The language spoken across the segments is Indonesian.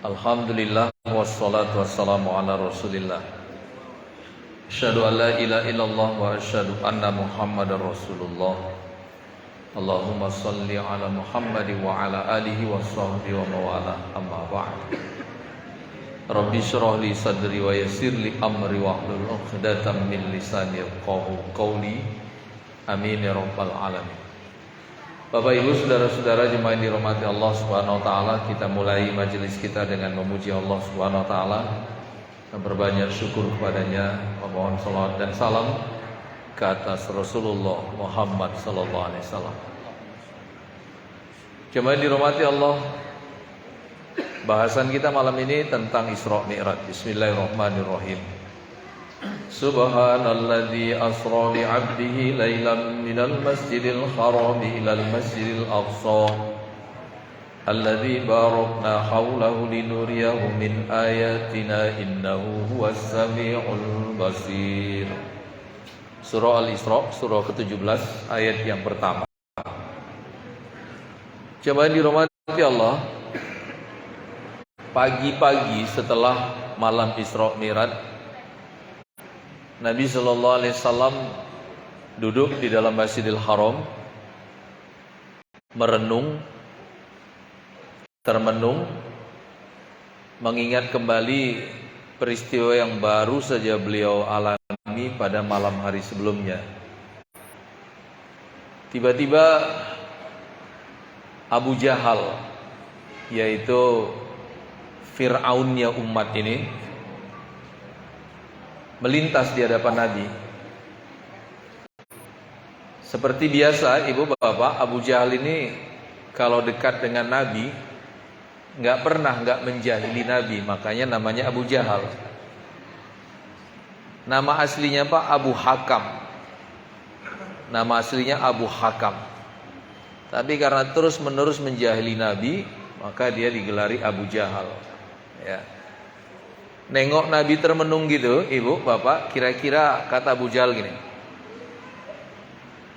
Alhamdulillah wassalatu wassalamu ala Rasulillah. Asyhadu an la ilaha illallah wa asyhadu anna Muhammadar Rasulullah. Allahumma shalli ala Muhammad wa ala alihi wa sahbihi wa mawala. Amma ba'd. Rabbi shrah li sadri wa yassir li amri wa hlul 'uqdatam min lisani yafqahu qawli. Amin ya rabbal alamin. Bapak Ibu, saudara-saudara jemaah yang dirahmati Allah Subhanahu wa taala, kita mulai majelis kita dengan memuji Allah Subhanahu wa taala dan berbanyak syukur kepadanya, memohon salawat dan salam ke atas Rasulullah Muhammad sallallahu alaihi wasallam. Jemaah yang dirahmati Allah, bahasan kita malam ini tentang Isra Mi'raj. Bismillahirrahmanirrahim. Subhanalladzi asra bi 'abdihi lailan minal masjidil haram ilal masjidil aqsa alladzi barakna haulahu linuriyahu min ayatina innahu huwas samiul basir. Surah Al-Isra, surah ke-17 ayat yang pertama. Coba dirahmati Allah, pagi-pagi setelah malam Isra Mi'raj, Nabi sallallahu alaihi wasallam duduk di dalam Masjidil Haram, merenung, termenung, mengingat kembali peristiwa yang baru saja beliau alami pada malam hari sebelumnya. Tiba-tiba Abu Jahal, yaitu Fir'aunnya umat ini, melintas di hadapan Nabi. Seperti biasa, ibu bapak, Abu Jahal ini kalau dekat dengan Nabi nggak menjahili Nabi, makanya namanya Abu Jahal. Nama aslinya Pak Abu Hakam. Nama aslinya Abu Hakam. Tapi karena terus-menerus menjahili Nabi, maka dia digelari Abu Jahal. Ya. Nengok Nabi termenung gitu, ibu, bapak, kira-kira kata Abu Jahal gini,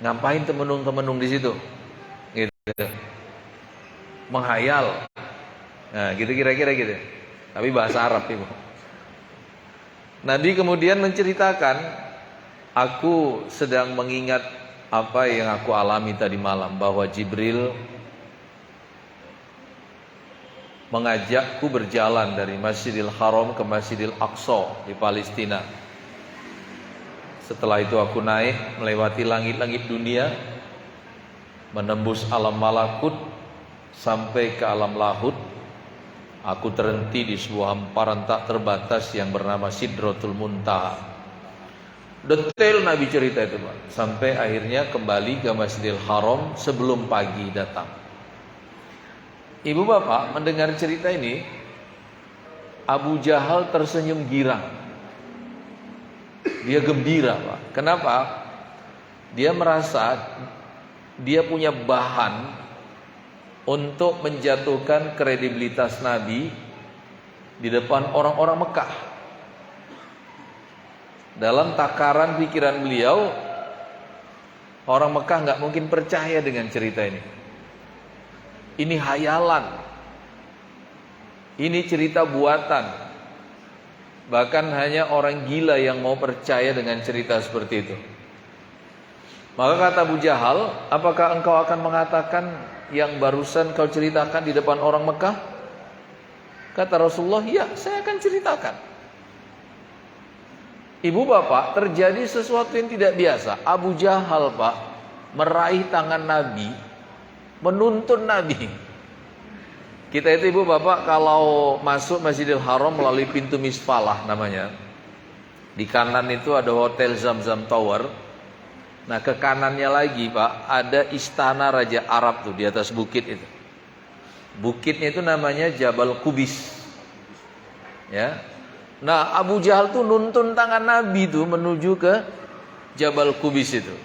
ngapain termenung di situ? Gitu. Menghayal. Nah, gitu kira-kira gitu. Tapi bahasa Arab, ibu. Nabi kemudian menceritakan, aku sedang mengingat apa yang aku alami tadi malam, bahwa Jibril mengajakku berjalan dari Masjidil Haram ke Masjidil Aqsa di Palestina. Setelah itu aku naik melewati langit-langit dunia, menembus alam malakut sampai ke alam lahut. Aku terhenti di sebuah hamparan tak terbatas yang bernama Sidratul Muntaha. Detail Nabi cerita itu, Pak. Sampai akhirnya kembali ke Masjidil Haram sebelum pagi datang. Ibu bapak mendengar cerita ini, Abu Jahal tersenyum girang. Dia gembira, Pak. Kenapa? Dia merasa dia punya bahan untuk menjatuhkan kredibilitas Nabi di depan orang-orang Mekah. Dalam takaran pikiran beliau, orang Mekah nggak mungkin percaya dengan cerita ini. Ini hayalan. Ini cerita buatan. Bahkan hanya orang gila yang mau percaya dengan cerita seperti itu. Maka kata Abu Jahal, apakah engkau akan mengatakan yang barusan kau ceritakan di depan orang Mekah? Kata Rasulullah, ya, saya akan ceritakan. Ibu bapak, terjadi sesuatu yang tidak biasa. Abu Jahal, Pak, meraih tangan Nabi, menuntun Nabi. Kita itu ibu bapak kalau masuk Masjidil Haram melalui pintu Misfalah namanya. Di kanan itu ada Hotel Zamzam Tower. Nah, ke kanannya lagi, Pak, ada istana Raja Arab tuh di atas bukit itu. Bukitnya itu namanya Jabal Qubis. Ya. Nah, Abu Jahal tuh nuntun tangan Nabi tuh menuju ke Jabal Qubis itu.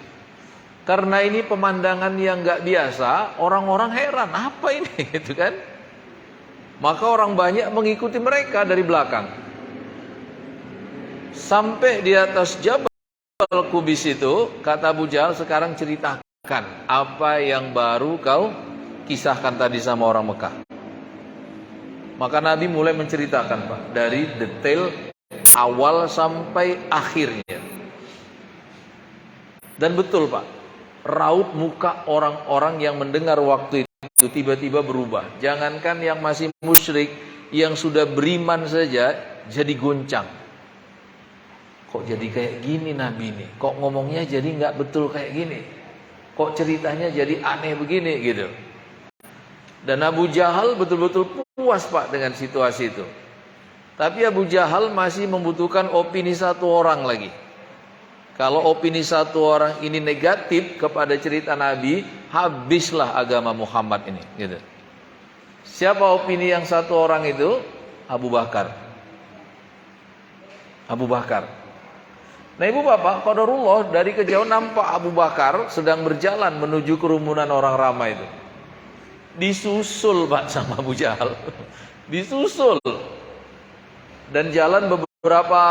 Karena ini pemandangan yang nggak biasa, orang-orang heran, apa ini, gitu kan? Maka orang banyak mengikuti mereka dari belakang. Sampai di atas Jabal Qubis itu, kata Abu Jahal, sekarang ceritakan apa yang baru kau kisahkan tadi sama orang Mekah. Maka Nabi mulai menceritakan Pak, dari detail awal sampai akhirnya. Dan betul Pak, raut muka orang-orang yang mendengar waktu itu tiba-tiba berubah. Jangankan yang masih musyrik, yang sudah beriman saja jadi goncang. Kok jadi kayak gini Nabi ini? Kok ngomongnya jadi nggak betul kayak gini? Kok ceritanya jadi aneh begini gitu? Dan Abu Jahal betul-betul puas Pak dengan situasi itu. Tapi Abu Jahal masih membutuhkan opini satu orang lagi. Kalau opini satu orang ini negatif kepada cerita Nabi, habislah agama Muhammad ini. Gitu. Siapa opini yang satu orang itu? Abu Bakar. Abu Bakar. Nah ibu bapak, qadarullah dari kejauhan nampak Abu Bakar sedang berjalan menuju kerumunan orang ramai itu. Disusul Pak sama Abu Jahal. Disusul. Dan jalan beberapa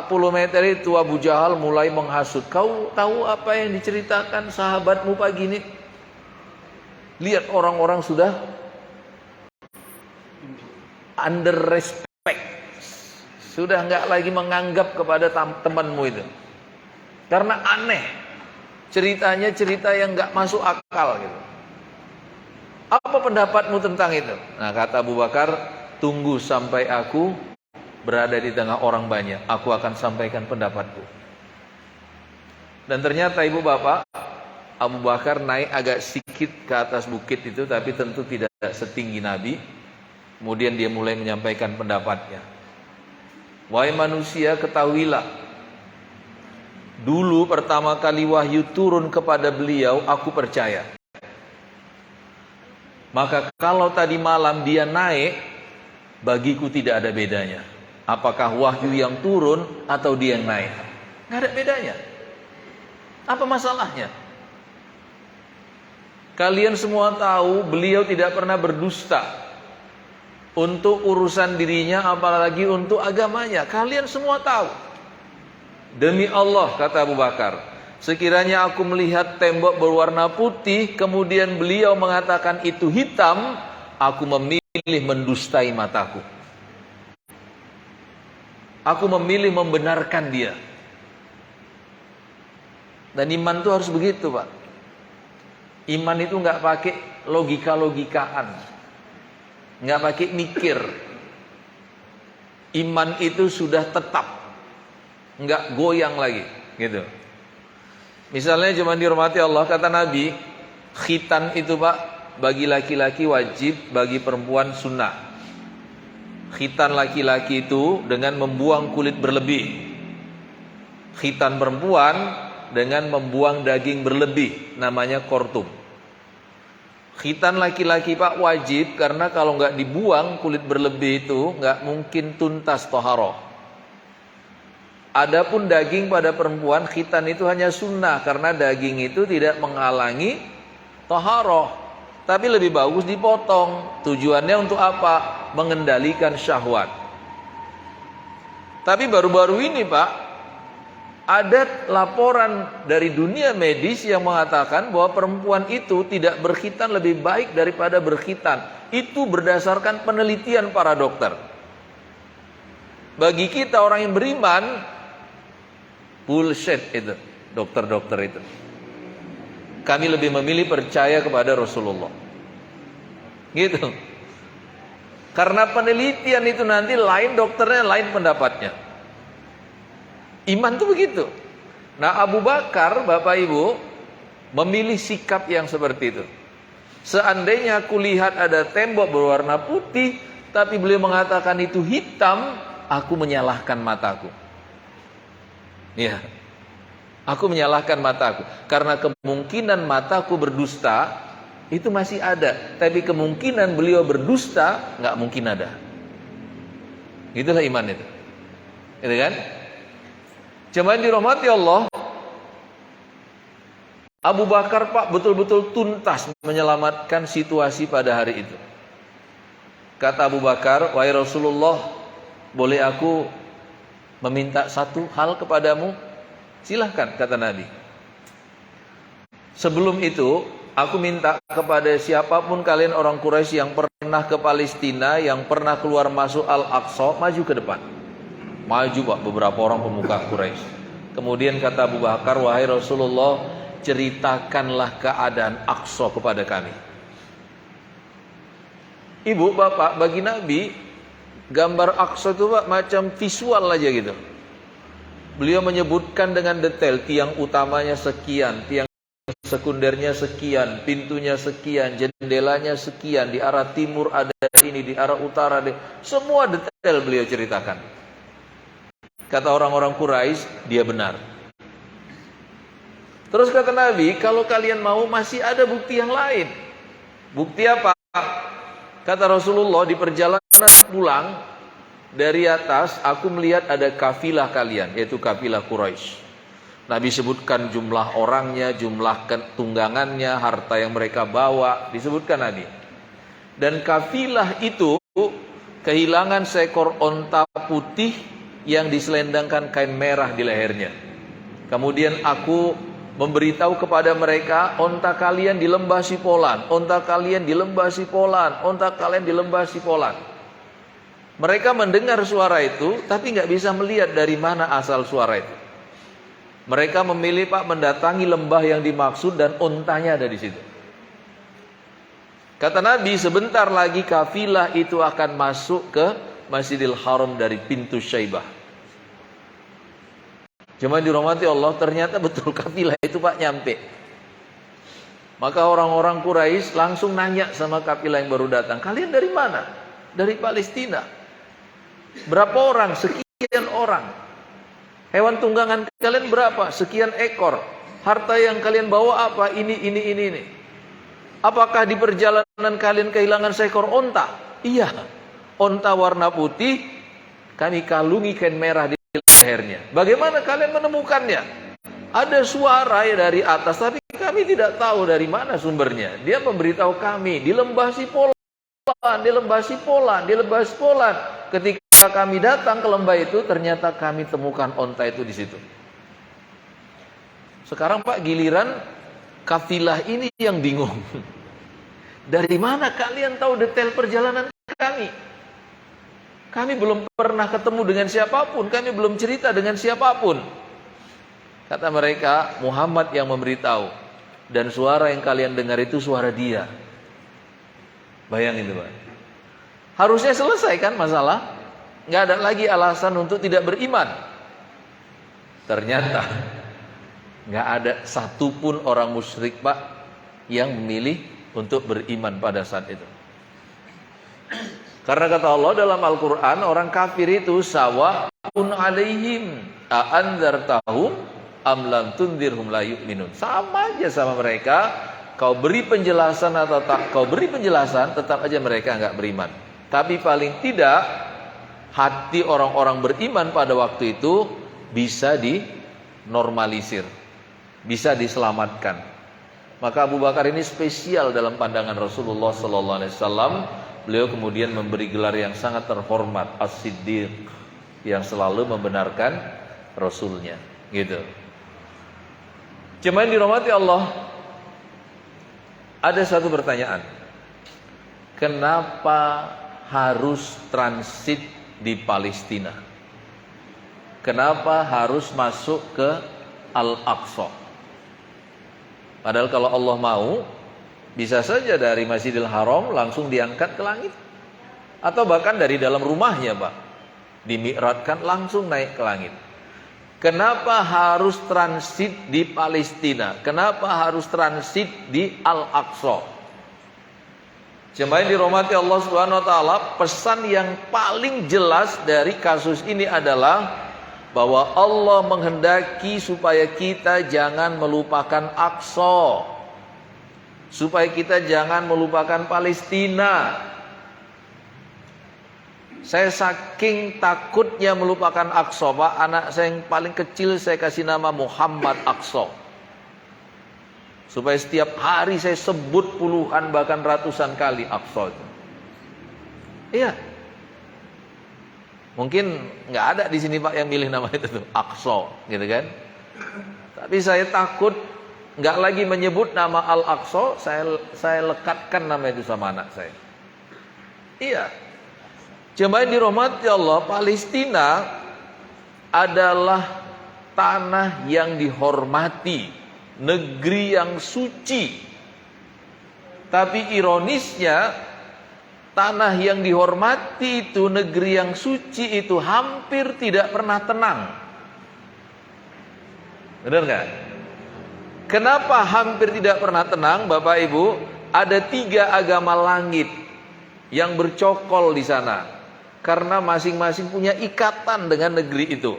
puluh meter itu Abu Jahal mulai menghasut. Kau tahu apa yang diceritakan sahabatmu pagi ini? Lihat orang-orang sudah under respect. Sudah nggak lagi menganggap kepada temanmu itu. Karena aneh. Ceritanya cerita yang nggak masuk akal gitu. Apa pendapatmu tentang itu? Nah kata Abu Bakar, tunggu sampai aku berada di tengah orang banyak, aku akan sampaikan pendapatku. Dan ternyata ibu bapak, Abu Bakar naik agak sedikit ke atas bukit itu, tapi tentu tidak setinggi Nabi. Kemudian dia mulai menyampaikan pendapatnya. Wahai manusia, ketahuilah, dulu pertama kali wahyu turun kepada beliau, aku percaya. Maka kalau tadi malam dia naik, bagiku tidak ada bedanya. Apakah wahyu yang turun atau dia yang naik? Nggak ada bedanya. Apa masalahnya? Kalian semua tahu beliau tidak pernah berdusta untuk urusan dirinya, apalagi untuk agamanya. Kalian semua tahu. Demi Allah, kata Abu Bakar, sekiranya aku melihat tembok berwarna putih, kemudian beliau mengatakan itu hitam, aku memilih mendustai mataku. Aku memilih membenarkan dia. Dan iman itu harus begitu Pak. Iman itu nggak pakai logika-logikaan, nggak pakai mikir. Iman itu sudah tetap, nggak goyang lagi, gitu. Misalnya cuma dihormati Allah, kata Nabi, khitan itu Pak, bagi laki-laki wajib, bagi perempuan sunnah. Khitan laki-laki itu dengan membuang kulit berlebih. Khitan perempuan dengan membuang daging berlebih, namanya kortum. Khitan laki-laki Pak wajib, karena kalau nggak dibuang kulit berlebih itu nggak mungkin tuntas toharoh. Adapun daging pada perempuan, khitan itu hanya sunnah, karena daging itu tidak menghalangi toharoh. Tapi lebih bagus dipotong. Tujuannya untuk apa? Mengendalikan syahwat. Tapi baru-baru ini Pak, ada laporan dari dunia medis yang mengatakan bahwa perempuan itu tidak berkhitan lebih baik daripada berkhitan. Itu berdasarkan penelitian para dokter. Bagi kita orang yang beriman, bullshit itu, dokter-dokter itu. Kami lebih memilih percaya kepada Rasulullah. Gitu. Karena penelitian itu nanti lain dokternya, lain pendapatnya. Iman itu begitu. Nah Abu Bakar, Bapak Ibu, memilih sikap yang seperti itu. Seandainya aku lihat ada tembok berwarna putih, tapi beliau mengatakan itu hitam, aku menyalahkan mataku. Ya. Aku menyalahkan mataku, karena kemungkinan mataku berdusta itu masih ada, tapi kemungkinan beliau berdusta nggak mungkin ada. Itulah iman itu, gitu kan? Cuman dirahmati Allah, Abu Bakar Pak betul-betul tuntas menyelamatkan situasi pada hari itu. Kata Abu Bakar, wahai Rasulullah, boleh aku meminta satu hal kepadamu? Silahkan, kata Nabi. Sebelum itu, Aku minta kepada siapapun kalian orang Quraisy yang pernah ke Palestina, yang pernah keluar masuk Al-Aqsa, maju ke depan. Maju Pak beberapa orang pemuka Quraisy. Kemudian kata Abu Bakar, wahai Rasulullah, ceritakanlah keadaan Aqsa kepada kami. Ibu, bapak, bagi Nabi, gambar Aqsa itu Pak macam visual aja gitu. Beliau menyebutkan dengan detail, tiang utamanya sekian, tiang sekundernya sekian, pintunya sekian, jendelanya sekian, di arah timur ada ini, di arah utara ada, semua detail beliau ceritakan. Kata orang-orang Quraisy, dia benar. Terus kata Nabi, kalau kalian mau masih ada bukti yang lain. Bukti apa? Kata Rasulullah, di perjalanan pulang dari atas, aku melihat ada kafilah kalian, yaitu kafilah Quraisy. Nabi sebutkan jumlah orangnya, jumlah tunggangannya, harta yang mereka bawa, disebutkan Nabi. Dan kafilah itu kehilangan seekor onta putih yang diselendangkan kain merah di lehernya. Kemudian aku memberitahu kepada mereka, onta kalian di lembah Sipolan, onta kalian di lembah Sipolan, onta kalian di lembah Sipolan. Mereka mendengar suara itu, tapi nggak bisa melihat dari mana asal suara itu. Mereka memilih Pak mendatangi lembah yang dimaksud dan ontanya ada di situ. Kata Nabi, sebentar lagi kafilah itu akan masuk ke Masjidil Haram dari pintu Syaibah. Cuma dirahmati Allah, ternyata betul kafilah itu Pak nyampe. Maka orang-orang Quraisy langsung nanya sama kafilah yang baru datang, kalian dari mana? Dari Palestina. Berapa orang? Sekian orang. Hewan tunggangan kalian berapa? Sekian ekor. Harta yang kalian bawa apa? Ini. Apakah di perjalanan kalian kehilangan seekor onta? Iya. Onta warna putih, kami kalungi kain merah di lehernya. Bagaimana kalian menemukannya? Ada suara dari atas, tapi kami tidak tahu dari mana sumbernya. Dia memberitahu kami di lembah Sipolan, di lembah Sipolan, di lembah Sipolan. Ketika kami datang ke lembah itu, ternyata kami temukan onta itu di situ. Sekarang Pak, giliran kafilah ini yang bingung. Dari mana kalian tahu detail perjalanan kami? Kami belum pernah ketemu dengan siapapun, kami belum cerita dengan siapapun. Kata mereka, Muhammad yang memberitahu. Dan suara yang kalian dengar itu suara dia. Bayangin itu Pak. Harusnya selesai kan masalah? Nggak ada lagi alasan untuk tidak beriman. Ternyata nggak ada satupun orang musyrik Pak yang memilih untuk beriman pada saat itu. Karena kata Allah dalam Al-Quran, orang kafir itu sawa'un alaihim a'andzartahum am lam tundzirhum la yu'minun. Sama aja sama mereka, kau beri penjelasan atau tak kau beri penjelasan, tetap aja mereka nggak beriman. Tapi paling tidak hati orang-orang beriman pada waktu itu bisa dinormalisir, bisa diselamatkan. Maka Abu Bakar ini spesial dalam pandangan Rasulullah sallallahu alaihi wasallam. Beliau kemudian memberi gelar yang sangat terhormat, As-Siddiq, yang selalu membenarkan Rasulnya, gitu. Cuman dirahmati Allah, ada satu pertanyaan. Kenapa harus transit di Palestina? Kenapa harus masuk ke Al-Aqsa? Padahal kalau Allah mau, bisa saja dari Masjidil Haram langsung diangkat ke langit. Atau bahkan dari dalam rumahnya Pak, dimi'ratkan langsung naik ke langit. Kenapa harus transit di Palestina? Kenapa harus transit di Al-Aqsa? Jemaah yang dirahmati Allah Subhanahu wa taala, pesan yang paling jelas dari kasus ini adalah bahwa Allah menghendaki supaya kita jangan melupakan Aqsa, supaya kita jangan melupakan Palestina. Saya saking takutnya melupakan Aqsa Pak, anak saya yang paling kecil saya kasih nama Muhammad Aqsa, supaya setiap hari saya sebut puluhan bahkan ratusan kali Aqsa itu. Iya. Mungkin nggak ada di sini Pak yang milih nama itu tuh, Aqsa, gitu kan? Tapi saya takut nggak lagi menyebut nama Al-Aqsa, saya lekatkan nama itu sama anak saya. Iya. Jemaah yang dirahmati Allah, Palestina adalah tanah yang dihormati, negeri yang suci. Tapi ironisnya, tanah yang dihormati itu, negeri yang suci itu hampir tidak pernah tenang. Benar nggak? Kenapa hampir tidak pernah tenang, Bapak Ibu? Ada 3 agama langit yang bercokol di sana. Karena masing-masing punya ikatan dengan negeri itu.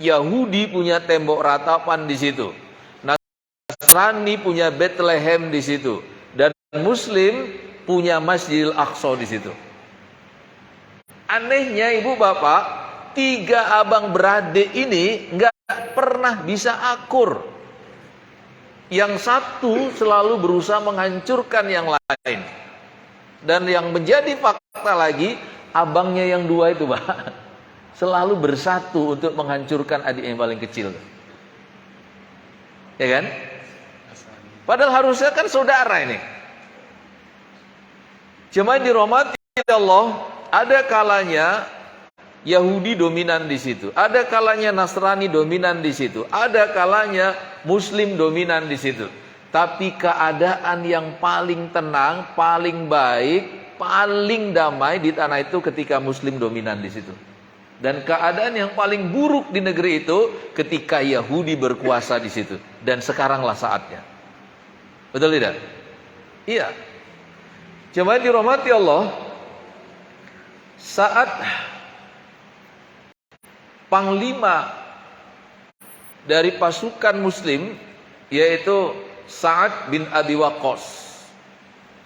Yahudi punya tembok ratapan di situ. Nasrani punya Bethlehem di situ. Dan Muslim punya Masjidil Aqsa di situ. Anehnya Ibu Bapak, 3 abang beradik ini nggak pernah bisa akur. Yang satu selalu berusaha menghancurkan yang lain. Dan yang menjadi fakta lagi, abangnya yang 2 itu Pak, selalu bersatu untuk menghancurkan adik yang paling kecil. Ya kan? Padahal harusnya kan saudara ini. Jemaah dirahmati Allah, ada kalanya Yahudi dominan di situ, ada kalanya Nasrani dominan di situ, ada kalanya Muslim dominan di situ. Tapi keadaan yang paling tenang, paling baik, paling damai di tanah itu ketika Muslim dominan di situ. Dan keadaan yang paling buruk di negeri itu ketika Yahudi berkuasa di situ. Dan sekaranglah saatnya. Betul tidak? Iya. Jemaah dirahmati Allah, saat panglima dari pasukan Muslim, yaitu Sa'ad bin Abi Waqqas,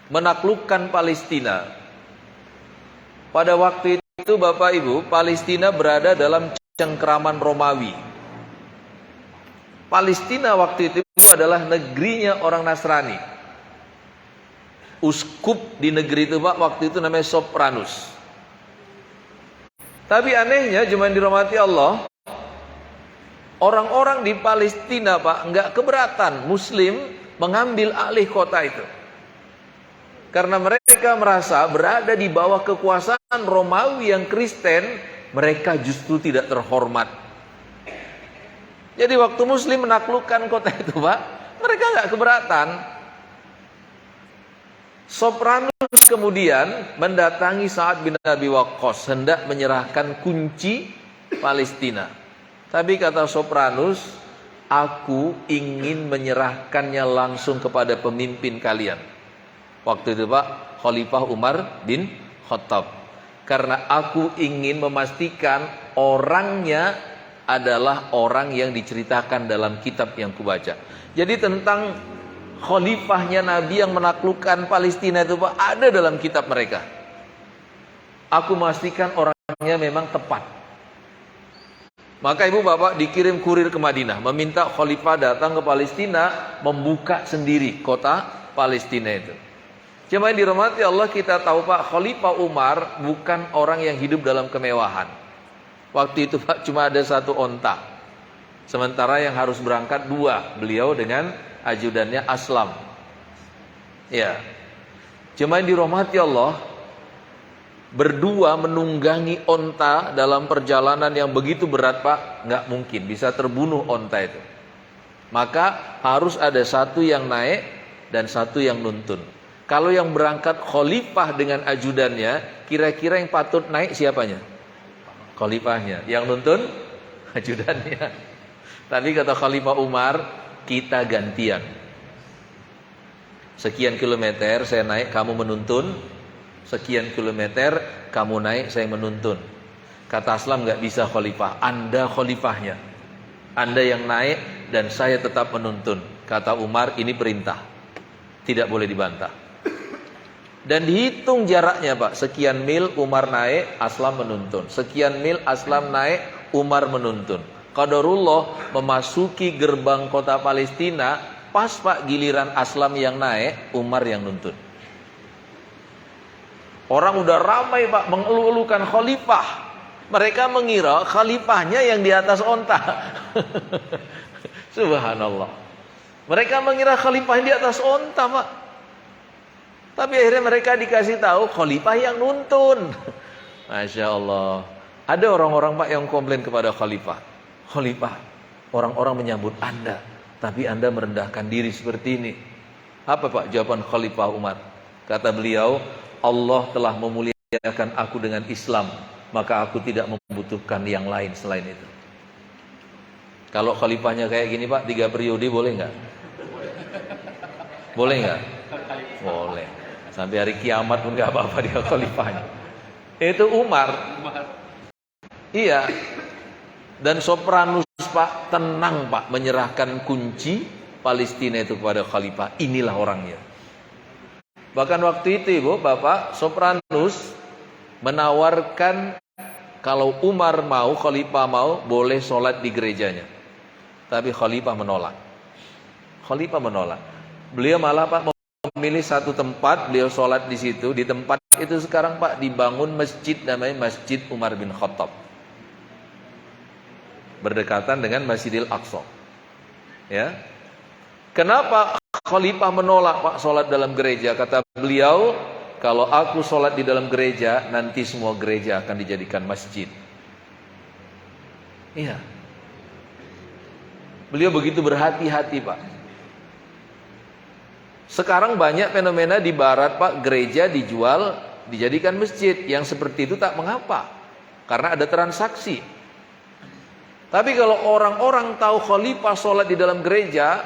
menaklukkan Palestina. Pada waktu itu Bapak Ibu, Palestina berada dalam cengkraman Romawi. Palestina waktu itu adalah negerinya orang Nasrani. Uskup di negeri itu Pak, waktu itu namanya Sopranus. Tapi anehnya, jemaah yang dirahmati Allah, orang-orang di Palestina Pak nggak keberatan Muslim mengambil alih kota itu. Karena mereka merasa berada di bawah kekuasaan Romawi yang Kristen, mereka justru tidak terhormat. Jadi waktu Muslim menaklukkan kota itu Pak, mereka nggak keberatan. Sopranus kemudian mendatangi Sa'ad bin Abi Waqqas, hendak menyerahkan kunci Palestina. Tapi kata Sopranus, aku ingin menyerahkannya langsung kepada pemimpin kalian. Waktu itu Pak, Khalifah Umar bin Khattab. Karena aku ingin memastikan orangnya adalah orang yang diceritakan dalam kitab yang kubaca. Jadi tentang khalifahnya Nabi yang menaklukkan Palestina itu Pak, ada dalam kitab mereka. Aku memastikan orangnya memang tepat. Maka Ibu Bapak dikirim kurir ke Madinah, meminta khalifah datang ke Palestina, membuka sendiri kota Palestina itu. Cuma yang dirahmati Allah, kita tahu Pak, Khalifah Umar bukan orang yang hidup dalam kemewahan. Waktu itu Pak cuma ada 1 onta. Sementara yang harus berangkat 2, beliau dengan ajudannya Aslam. Ya. Cuma yang dirahmati Allah, berdua menunggangi onta dalam perjalanan yang begitu berat Pak, nggak mungkin bisa terbunuh onta itu. Maka harus ada 1 yang naik dan 1 yang nuntun. Kalau yang berangkat khalifah dengan ajudannya, kira-kira yang patut naik siapanya? Khalifahnya. Yang nuntun ajudannya. Tapi kata Khalifah Umar, kita gantian. Sekian kilometer saya naik, kamu menuntun. Sekian kilometer kamu naik, saya menuntun. Kata Aslam, nggak bisa khalifah, Anda khalifahnya. Anda yang naik dan saya tetap menuntun. Kata Umar, ini perintah, tidak boleh dibantah. Dan dihitung jaraknya Pak, sekian mil Umar naik, Aslam menuntun. Sekian mil Aslam naik, Umar menuntun. Qadarullah memasuki gerbang kota Palestina, pas Pak giliran Aslam yang naik, Umar yang nuntun. Orang udah ramai Pak mengeluh-elukan khalifah. Mereka mengira khalifahnya yang di atas onta. Subhanallah. Mereka mengira khalifah di atas onta, Pak. Tapi akhirnya mereka dikasih tahu khalifah yang nuntun. Masya Allah. Ada orang-orang, Pak, yang komplain kepada khalifah. Khalifah, orang-orang menyambut Anda, tapi Anda merendahkan diri seperti ini. Apa, Pak, jawaban Khalifah Umar? Kata beliau, Allah telah memuliakan aku dengan Islam, maka aku tidak membutuhkan yang lain selain itu. Kalau khalifahnya kayak gini, Pak, 3 periode boleh nggak? Boleh nggak? Boleh. Sampai hari kiamat pun nggak apa-apa dia khalifahnya. Itu Umar. Iya. Dan Sopranus, Pak, tenang, Pak, menyerahkan kunci Palestina itu kepada khalifah. Inilah orangnya. Bahkan waktu itu, Ibu, Bapak, Sopranus menawarkan kalau Umar mau, khalifah mau, boleh sholat di gerejanya. Tapi khalifah menolak. Khalifah menolak. Beliau malah, Pak, memilih satu tempat, beliau sholat di situ. Di tempat itu sekarang, Pak, dibangun masjid namanya Masjid Umar bin Khattab. Berdekatan dengan Masjidil Aqsa. Ya. Kenapa khalifah menolak, Pak, sholat dalam gereja? Kata beliau, kalau aku sholat di dalam gereja, nanti semua gereja akan dijadikan masjid. Iya. Beliau begitu berhati-hati, Pak. Sekarang banyak fenomena di barat, Pak, gereja dijual, dijadikan masjid. Yang seperti itu tak mengapa, karena ada transaksi. Tapi kalau orang-orang tahu khalifah sholat di dalam gereja,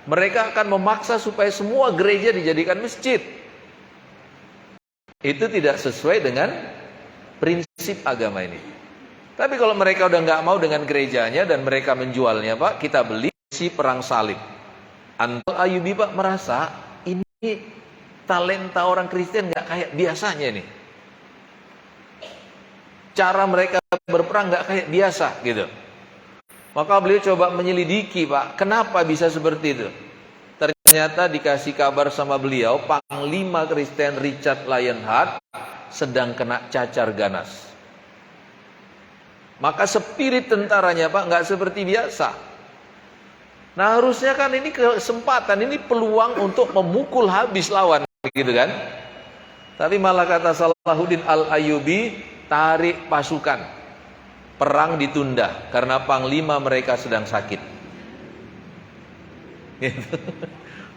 mereka akan memaksa supaya semua gereja dijadikan masjid. Itu tidak sesuai dengan prinsip agama ini. Tapi kalau mereka udah nggak mau dengan gerejanya dan mereka menjualnya, Pak, kita beli si perang salib. Al-Ayyubi, Pak, merasa ini talenta orang Kristen nggak kayak biasanya nih. Cara mereka berperang nggak kayak biasa gitu. Maka beliau coba menyelidiki, Pak, kenapa bisa seperti itu. Ternyata dikasih kabar sama beliau, Panglima Kristen Richard Lionheart sedang kena cacar ganas. Maka spirit tentaranya, Pak, nggak seperti biasa. Nah, harusnya kan ini kesempatan, ini peluang untuk memukul habis lawan, gitu kan? Tapi malah kata Salahuddin Al-Ayyubi, tarik pasukan. Perang ditunda karena panglima mereka sedang sakit.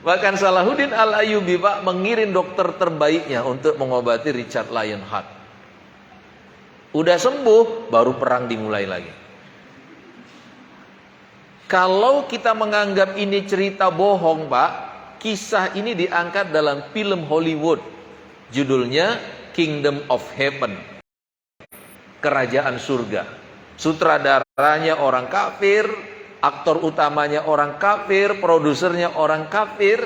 Bahkan Salahuddin Al-Ayyubi, Pak, mengirim dokter terbaiknya untuk mengobati Richard Lionheart. Udah sembuh, baru perang dimulai lagi. Kalau kita menganggap ini cerita bohong, Pak, kisah ini diangkat dalam film Hollywood. Judulnya Kingdom of Heaven, Kerajaan Surga. Sutradaranya orang kafir, aktor utamanya orang kafir, produsernya orang kafir.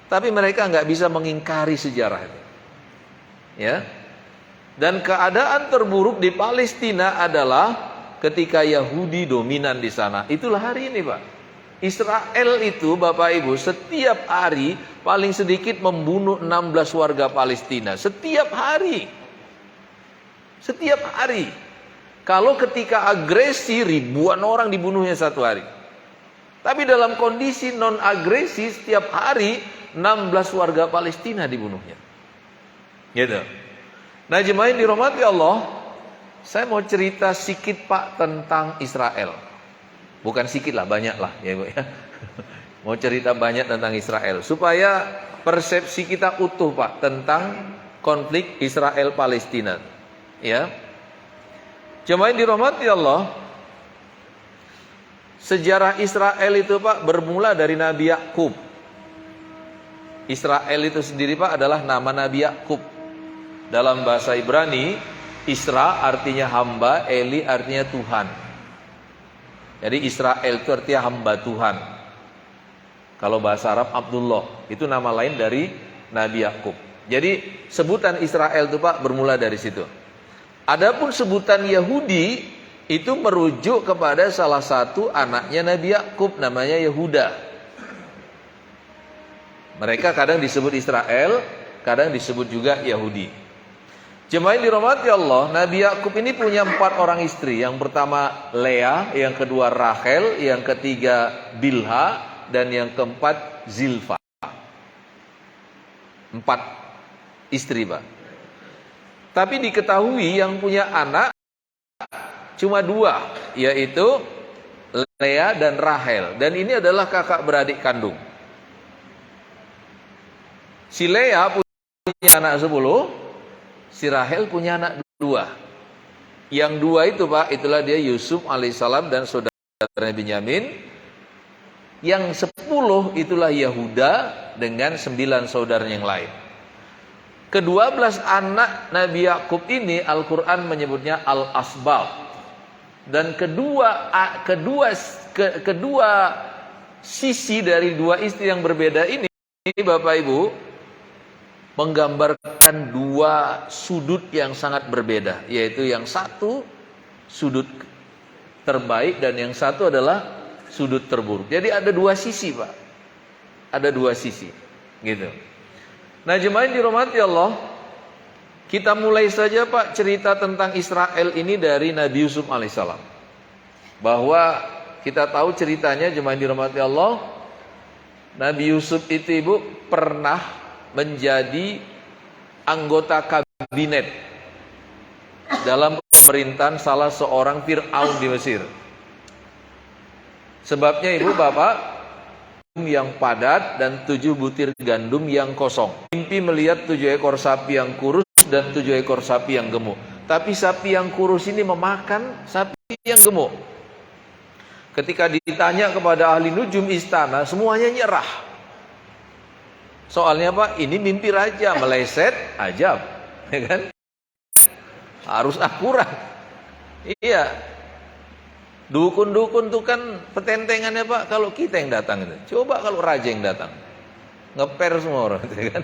Tapi mereka nggak bisa mengingkari sejarah itu. Ya. Dan keadaan terburuk di Palestina adalah ketika Yahudi dominan di sana. Itulah hari ini, Pak. Israel itu, Bapak Ibu, setiap hari paling sedikit membunuh 16 warga Palestina. Setiap hari. Setiap hari. Kalau ketika agresi, ribuan orang dibunuhnya satu hari. Tapi dalam kondisi non-agresi, setiap hari 16 warga Palestina dibunuhnya. Gitu. Nah, jemaah yang dirahmati Allah, saya mau cerita sedikit, Pak, tentang Israel. Bukan sedikit lah, banyak lah ya, Ibu, ya. Mau cerita banyak tentang Israel supaya persepsi kita utuh, Pak, tentang konflik Israel-Palestina. Ya. Jemaah yang dirahmati Allah, sejarah Israel itu, Pak, bermula dari Nabi Yakub. Israel itu sendiri, Pak, adalah nama Nabi Yakub. Dalam bahasa Ibrani, Isra artinya hamba, Eli artinya Tuhan. Jadi Israel itu artinya hamba Tuhan. Kalau bahasa Arab Abdullah, itu nama lain dari Nabi Yakub. Jadi sebutan Israel itu, Pak, bermula dari situ. Adapun sebutan Yahudi itu merujuk kepada salah satu anaknya Nabi Yakub, namanya Yehuda. Mereka kadang disebut Israel, kadang disebut juga Yahudi. Jemaah yang dirahmati Allah, Nabi Yakub ini punya 4 orang istri. Yang pertama Leah, yang kedua Rachel, yang ketiga Bilha, dan yang keempat Zilfa. 4 istri, Pak. Tapi diketahui yang punya anak cuma 2, yaitu Lea dan Rahel. Dan ini adalah kakak beradik kandung. Si Lea punya anak 10, si Rahel punya anak 2. Yang 2 itu, Pak, itulah dia Yusuf alaihissalam dan saudaranya Binyamin. Yang 10 itulah Yahuda dengan 9 saudaranya yang lain. Ke-12 anak Nabi Yakub ini Al-Quran menyebutnya Al-Asbab. Dan kedua sisi dari 2 istri yang berbeda ini, Bapak Ibu, menggambarkan 2 sudut yang sangat berbeda. Yaitu yang satu sudut terbaik dan yang satu adalah sudut terburuk. Jadi ada 2 sisi, Pak. Ada 2 sisi, gitu. Nah, jemaah yang dirahmati Allah, kita mulai saja, Pak, cerita tentang Israel ini dari Nabi Yusuf alaihissalam. Bahwa kita tahu ceritanya, jemaah yang dirahmati Allah, Nabi Yusuf itu, Ibu, pernah menjadi anggota kabinet dalam pemerintahan salah seorang Fir'aun di Mesir. Sebabnya, Ibu Bapak, yang padat dan 7 butir gandum yang kosong. Mimpi melihat 7 ekor sapi yang kurus dan 7 ekor sapi yang gemuk. Tapi sapi yang kurus ini memakan sapi yang gemuk. Ketika ditanya kepada ahli nujum istana, semuanya nyerah. Soalnya, Pak, ini mimpi raja, meleset ajab, ya kan? Harus akurat. Iya. Dukun-dukun itu kan petentengannya, Pak, kalau kita yang datang itu. Coba kalau raja yang datang, ngeper semua orang, ya kan?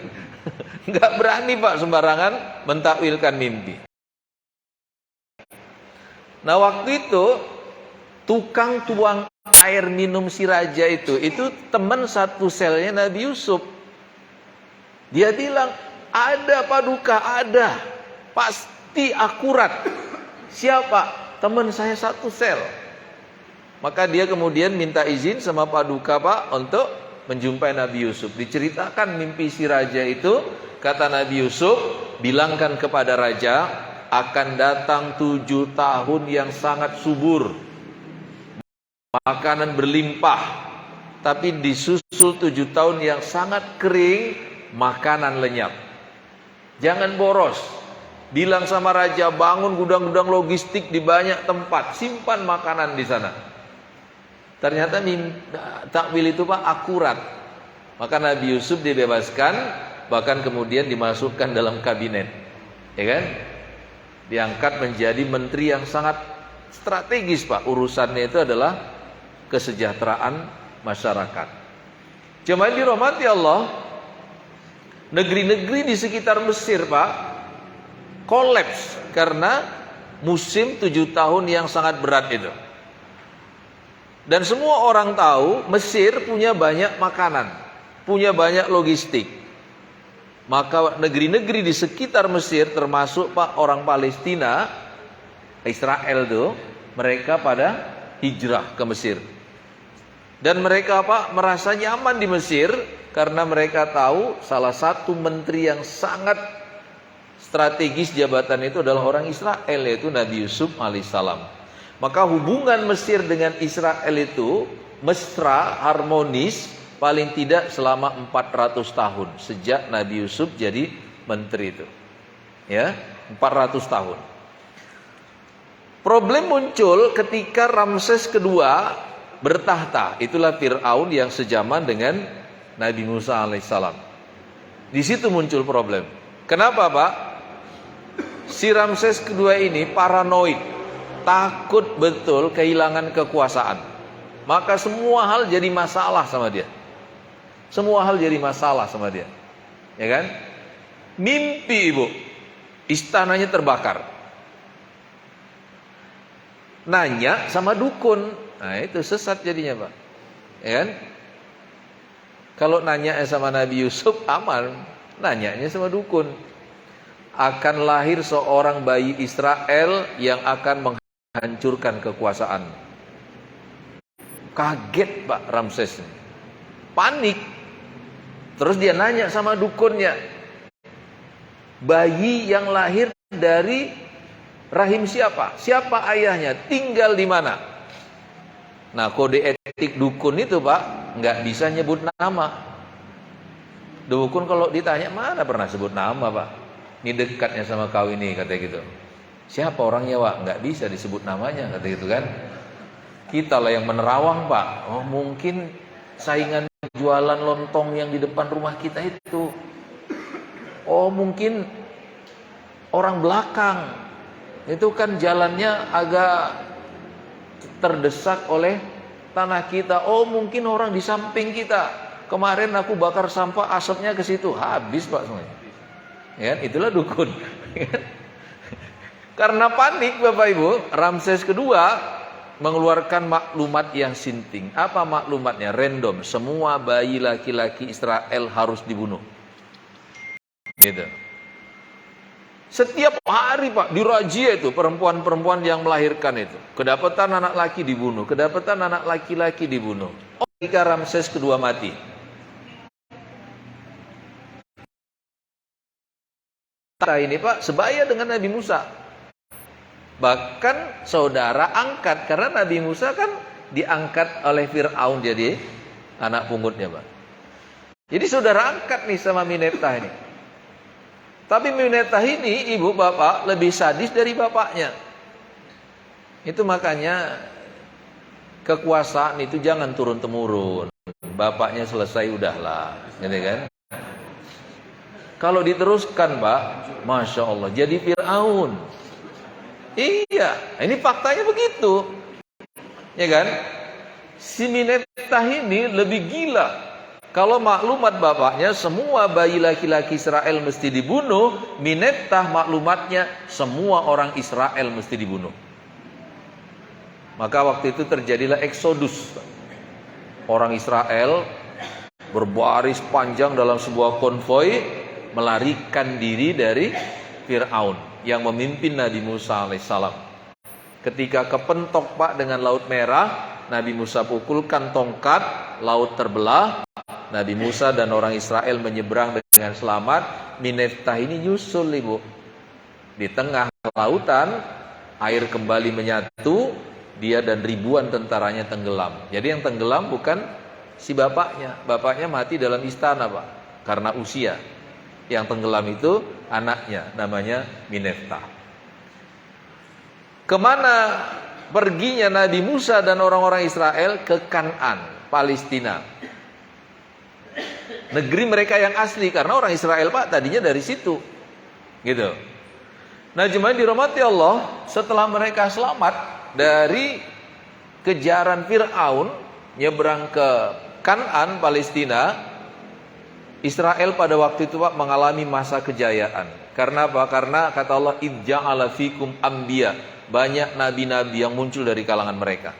Nggak berani, Pak, sembarangan mentakwilkan mimpi. Nah, waktu itu tukang tuang air minum si raja itu teman satu selnya Nabi Yusuf. Dia bilang, ada Paduka, ada, pasti akurat. Siapa? Teman saya satu sel. Maka dia kemudian minta izin sama Paduka, Pak, untuk menjumpai Nabi Yusuf. Diceritakan mimpi si raja itu, kata Nabi Yusuf, bilangkan kepada raja, akan datang 7 tahun yang sangat subur, makanan berlimpah, tapi disusul 7 tahun yang sangat kering, makanan lenyap. Jangan boros. Bilang sama raja, bangun gudang-gudang logistik di banyak tempat, simpan makanan di sana. Ternyata takwil itu, Pak, akurat. Maka Nabi Yusuf dibebaskan, bahkan kemudian dimasukkan dalam kabinet, ya kan? Diangkat menjadi menteri yang sangat strategis, Pak. Urusannya itu adalah kesejahteraan masyarakat. Jemaah dirahmati Allah, negeri-negeri di sekitar Mesir, Pak, kolaps karena musim 7 tahun yang sangat berat itu. Dan semua orang tahu Mesir punya banyak makanan, punya banyak logistik. Maka negeri-negeri di sekitar Mesir, termasuk, Pak, orang Palestina, Israel itu, mereka pada hijrah ke Mesir. Dan mereka, Pak, merasa nyaman di Mesir karena mereka tahu salah satu menteri yang sangat strategis jabatan itu adalah orang Israel, yaitu Nabi Yusuf alaihissalam. Maka hubungan Mesir dengan Israel itu mesra, harmonis, paling tidak selama 400 tahun sejak Nabi Yusuf jadi menteri itu. Ya, 400 tahun. Problem muncul ketika Ramses kedua bertahta. Itulah Fir'aun yang sejaman dengan Nabi Musa alaihissalam. Di situ muncul problem. Kenapa, Pak? Si Ramses kedua ini paranoid, takut betul kehilangan kekuasaan. Maka semua hal jadi masalah sama dia. Semua hal jadi masalah sama dia. Ya kan? Mimpi, Ibu, istananya terbakar. Nanya sama dukun. Nah, itu sesat jadinya, Pak. Ya kan? Kalau nanya sama Nabi Yusuf aman, nanyanya sama dukun. Akan lahir seorang bayi Israel yang akan menghancurkan kekuasaan. Kaget, Pak, Ramses. panik. Terus dia nanya sama dukunnya, bayi yang lahir dari rahim siapa? Siapa ayahnya? Tinggal di mana? Nah, kode etik dukun itu, Pak, nggak bisa nyebut nama. Dukun kalau ditanya, mana pernah sebut nama, Pak? Ini dekatnya sama kau ini, kata gitu. Siapa orangnya, Pak? Nggak bisa disebut namanya, kata gitu kan. Kita lah yang menerawang, Pak. Oh, mungkin saingan jualan lontong yang di depan rumah kita itu. Oh, mungkin orang belakang. Itu kan jalannya agak terdesak oleh tanah kita. Oh, mungkin orang di samping kita. Kemarin aku bakar sampah, asapnya ke situ. Habis, Pak, semuanya. Ya, itulah dukun. Karena panik, Bapak Ibu, Ramses kedua mengeluarkan maklumat yang sinting. Apa maklumatnya? Random. Semua bayi laki-laki Israel harus dibunuh. Gitu. Setiap hari, Pak, dirajia itu perempuan-perempuan yang melahirkan itu. Kedapatan anak laki dibunuh, kedapatan anak laki-laki dibunuh. Ketika Ramses kedua mati, ini, Pak, sebaya dengan Nabi Musa. Bahkan saudara angkat, karena Nabi Musa kan diangkat oleh Fir'aun jadi anak pungutnya, Pak. Jadi saudara angkat nih sama Minetah ini. Tapi Minetah ini, ibu bapak, lebih sadis dari bapaknya. Itu makanya kekuasaan itu jangan turun-temurun. Bapaknya selesai, udahlah, gitu kan. Kalau diteruskan, Pak, Masya Allah, jadi Fir'aun. Iya, ini faktanya begitu. Ya kan? Si Minetah ini lebih gila. Kalau maklumat bapaknya semua bayi laki-laki Israel mesti dibunuh, Minetah maklumatnya semua orang Israel mesti dibunuh. Maka waktu itu terjadilah eksodus. Orang Israel berbaris panjang dalam sebuah konvoi melarikan diri dari Fir'aun yang memimpin Nabi Musa alaihissalam. Ketika kepentok, Pak, dengan Laut Merah, Nabi Musa pukulkan tongkat, laut terbelah, Nabi Musa dan orang Israel menyeberang dengan selamat. Minetah ini nyusul, Ibu. Di tengah lautan, air kembali menyatu, dia dan ribuan tentaranya tenggelam. Jadi yang tenggelam bukan si bapaknya. Bapaknya mati dalam istana, Pak, karena usia. Yang tenggelam itu anaknya, namanya Minetah. Kemana perginya Nabi Musa dan orang-orang Israel? Ke Kan'an, Palestina. Negeri mereka yang asli, karena orang Israel, Pak, tadinya dari situ. Gitu. Nah, jemaah dirahmati Allah, setelah mereka selamat dari kejaran Fir'aun, nyebrang ke Kan'an, Palestina, Israel pada waktu itu, Pak, mengalami masa kejayaan. Karena apa? Karena kata Allah, "Idz ja'ala fikum anbiya." Banyak nabi-nabi yang muncul dari kalangan mereka.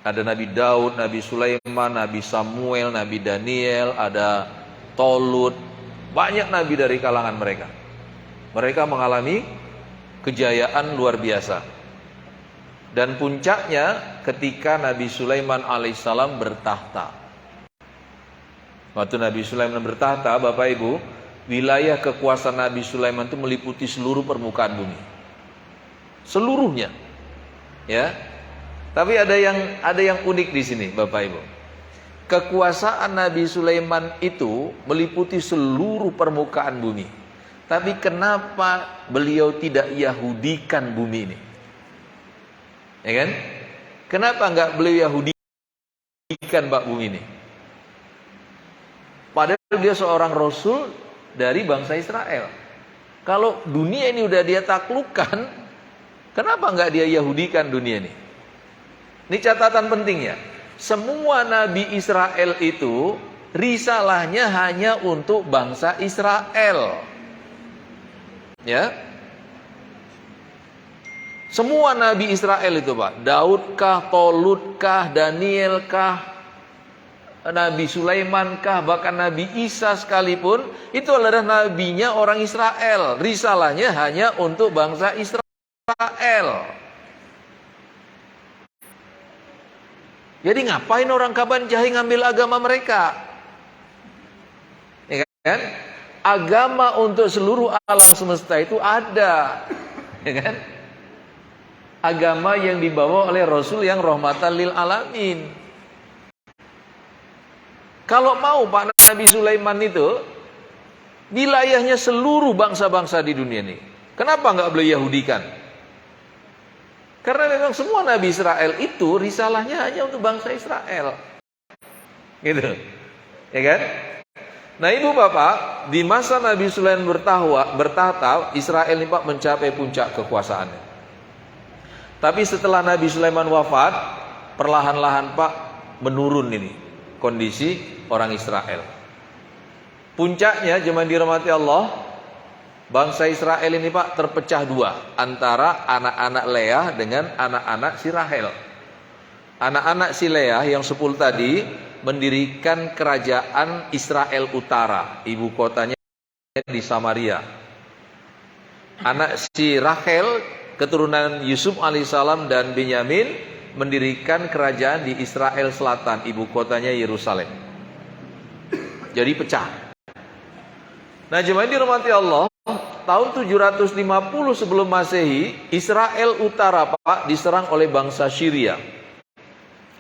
Ada Nabi Daud, Nabi Sulaiman, Nabi Samuel, Nabi Daniel, ada Tolut. Banyak nabi dari kalangan mereka. Mereka mengalami kejayaan luar biasa. Dan puncaknya ketika Nabi Sulaiman alaihissalam bertahta. Waktu Nabi Sulaiman bertahta, Bapak Ibu, wilayah kekuasaan Nabi Sulaiman itu meliputi seluruh permukaan bumi. Seluruhnya. Ya. Tapi ada yang unik di sini, Bapak Ibu. Kekuasaan Nabi Sulaiman itu meliputi seluruh permukaan bumi. Tapi kenapa beliau tidak Yahudikan bumi ini? Ya kan? Kenapa enggak beliau Yahudikan bumi ini? Padahal dia seorang rasul dari bangsa Israel. Kalau dunia ini udah dia taklukkan, kenapa enggak dia Yahudikan dunia ini? Ini catatan pentingnya. Semua nabi Israel itu risalahnya hanya untuk bangsa Israel. Ya. Semua nabi Israel itu, Pak, Daudkah, Tolutkah, Danielkah, Nabi Sulaimankah, bahkan Nabi Isa sekalipun, itu adalah nabinya orang Israel. Risalahnya hanya untuk bangsa Israel. Jadi ngapain orang Kaban Jahi ngambil agama mereka? Ya kan? Agama untuk seluruh alam semesta itu ada. Ya kan? Agama yang dibawa oleh Rasul yang rahmatan lil alamin. Kalau mau Pak Nabi Sulaiman itu wilayahnya seluruh bangsa-bangsa di dunia ini. Kenapa nggak boleh Yahudikan? Karena memang semua Nabi Israel itu risalahnya hanya untuk bangsa Israel. Gitu. Ya kan? Nah ibu bapak, di masa Nabi Sulaiman bertahta, Israel ini Pak mencapai puncak kekuasaannya. Tapi setelah Nabi Sulaiman wafat, perlahan-lahan Pak menurun ini kondisi orang Israel. Puncaknya jemaah dirahmati Allah, bangsa Israel ini Pak terpecah dua antara anak-anak Leah dengan anak-anak si Rahel. Anak-anak si Leah yang 10 tadi mendirikan kerajaan Israel Utara, ibu kotanya di Samaria. Anak si Rahel, keturunan Yusuf alaihissalam dan Benyamin, mendirikan kerajaan di Israel Selatan, ibu kotanya Yerusalem. Jadi pecah. Nah jemaah dirahmati Allah, tahun 750 sebelum Masehi, Israel Utara Pak diserang oleh bangsa Syria.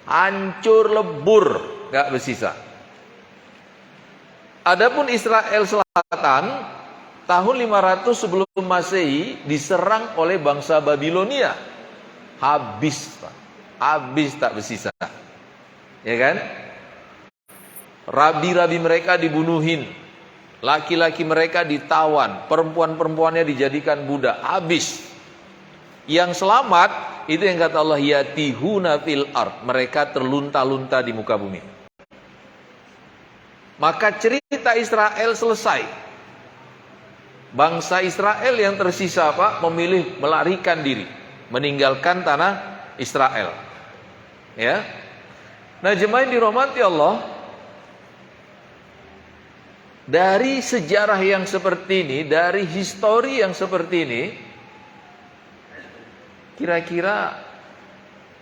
Hancur lebur, gak bersisa. Adapun Israel Selatan tahun 500 sebelum Masehi diserang oleh bangsa Babilonia. Habis Pak. Habis tak bersisa. Ya kan? Rabi-rabi mereka dibunuhin. Laki-laki mereka ditawan, perempuan-perempuannya dijadikan budak, habis. Yang selamat itu yang kata Allah, yatihuna fil ard, mereka terlunta-lunta di muka bumi. Maka cerita Israel selesai. Bangsa Israel yang tersisa Pak memilih melarikan diri, meninggalkan tanah Israel. Ya. Nah, jemaah yang dirahmati Allah, dari sejarah yang seperti ini, dari histori yang seperti ini, kira-kira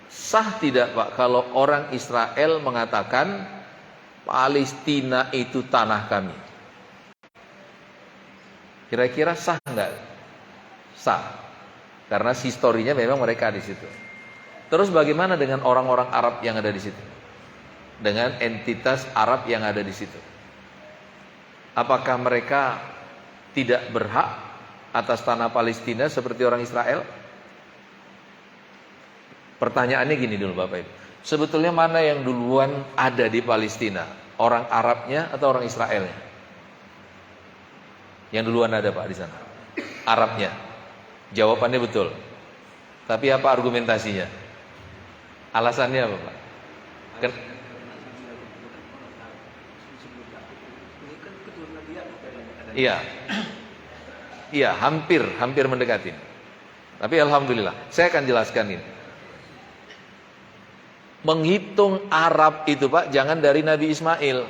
sah tidak Pak kalau orang Israel mengatakan Palestina itu tanah kami? Kira-kira sah enggak? Sah. Karena historinya memang mereka di situ. Terus bagaimana dengan orang-orang Arab yang ada di situ? Dengan entitas Arab yang ada di situ? Apakah mereka tidak berhak atas tanah Palestina seperti orang Israel? Pertanyaannya gini dulu Bapak Ibu. Sebetulnya mana yang duluan ada di Palestina? Orang Arabnya atau orang Israelnya? Yang duluan ada Pak di sana? Arabnya. Jawabannya betul. Tapi apa argumentasinya? Alasannya apa Pak? Iya. Iya, hampir mendekati. Tapi alhamdulillah, saya akan jelaskan ini. Menghitung Arab itu Pak, jangan dari Nabi Ismail.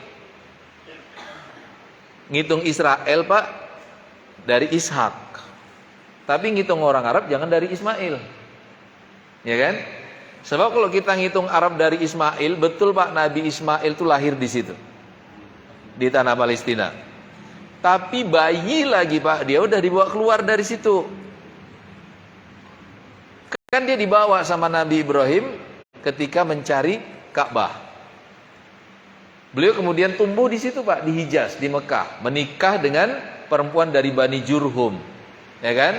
Ngitung Israel Pak, dari Ishak. Tapi ngitung orang Arab jangan dari Ismail. Ya kan? Sebab kalau kita ngitung Arab dari Ismail, betul Pak, Nabi Ismail itu lahir di situ. Di tanah Palestina. Tapi bayi lagi Pak, dia udah dibawa keluar dari situ. Kan dia dibawa sama Nabi Ibrahim ketika mencari Ka'bah. Beliau kemudian tumbuh di situ Pak, di Hijaz, di Mekah, menikah dengan perempuan dari Bani Jurhum, ya kan?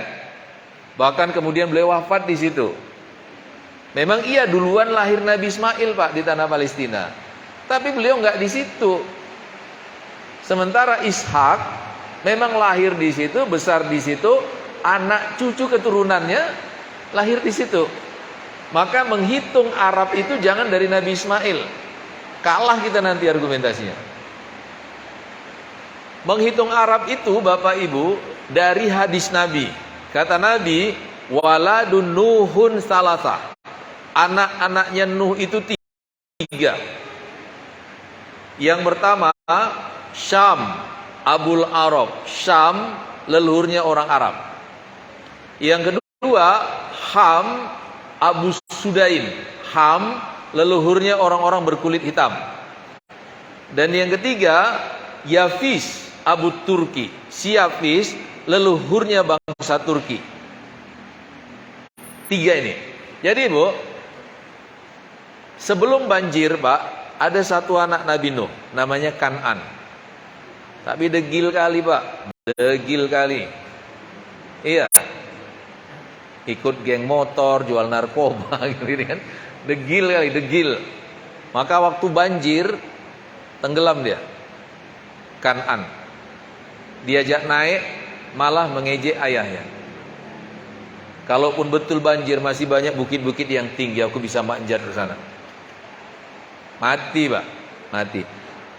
Bahkan kemudian beliau wafat di situ. Memang iya duluan lahir Nabi Ismail Pak di tanah Palestina, tapi beliau nggak di situ. Sementara Ishak memang lahir di situ, besar di situ, anak cucu keturunannya lahir di situ. Maka menghitung Arab itu jangan dari Nabi Ismail. Kalah kita nanti argumentasinya. Menghitung Arab itu Bapak Ibu dari hadis Nabi. Kata Nabi, waladun Nuhun salasa. Anak-anaknya Nuh itu 3. Yang pertama Syam, Abul Arab. Syam leluhurnya orang Arab. Yang kedua Ham, Abu Sudaim. Ham leluhurnya orang-orang berkulit hitam. Dan yang ketiga, Yafis Abu Turki. Si Yafis leluhurnya bangsa Turki. 3 ini. Jadi Ibu, sebelum banjir Pak, ada satu anak Nabi Nuh, namanya Kan'an. Tapi degil kali Pak, degil kali. Iya, ikut geng motor, jual narkoba gitu kan. Degil kali, degil. Maka waktu banjir, tenggelam dia, Kan'an. Diajak naik, malah mengejek ayahnya. Kalaupun betul banjir, masih banyak bukit-bukit yang tinggi, aku bisa manjat ke sana. Mati Pak, mati.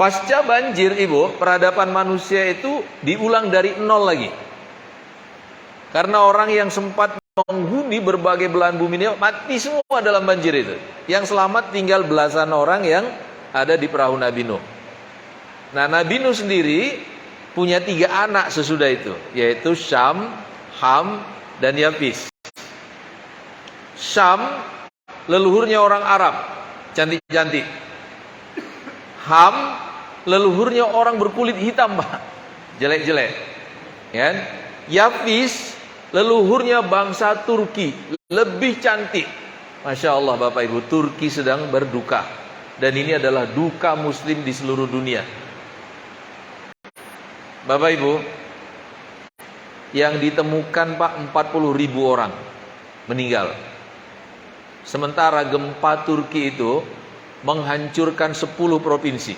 Pasca banjir Ibu, peradaban manusia itu diulang dari nol lagi. Karena orang yang sempat menghuni berbagai belahan bumi ini mati semua dalam banjir itu. Yang selamat tinggal belasan orang yang ada di perahu Nabi Nuh. Nah, Nabi Nuh sendiri punya 3 anak sesudah itu, yaitu Syam, Ham, dan Yafis. Syam leluhurnya orang Arab, cantik-cantik. Ham leluhurnya orang berkulit hitam Pak, jelek-jelek. Ya. Yafis leluhurnya bangsa Turki, lebih cantik. Masya Allah Bapak Ibu, Turki sedang berduka. Dan ini adalah duka muslim di seluruh dunia. Bapak Ibu, yang ditemukan Pak 40.000 orang meninggal. Sementara gempa Turki itu menghancurkan 10 provinsi.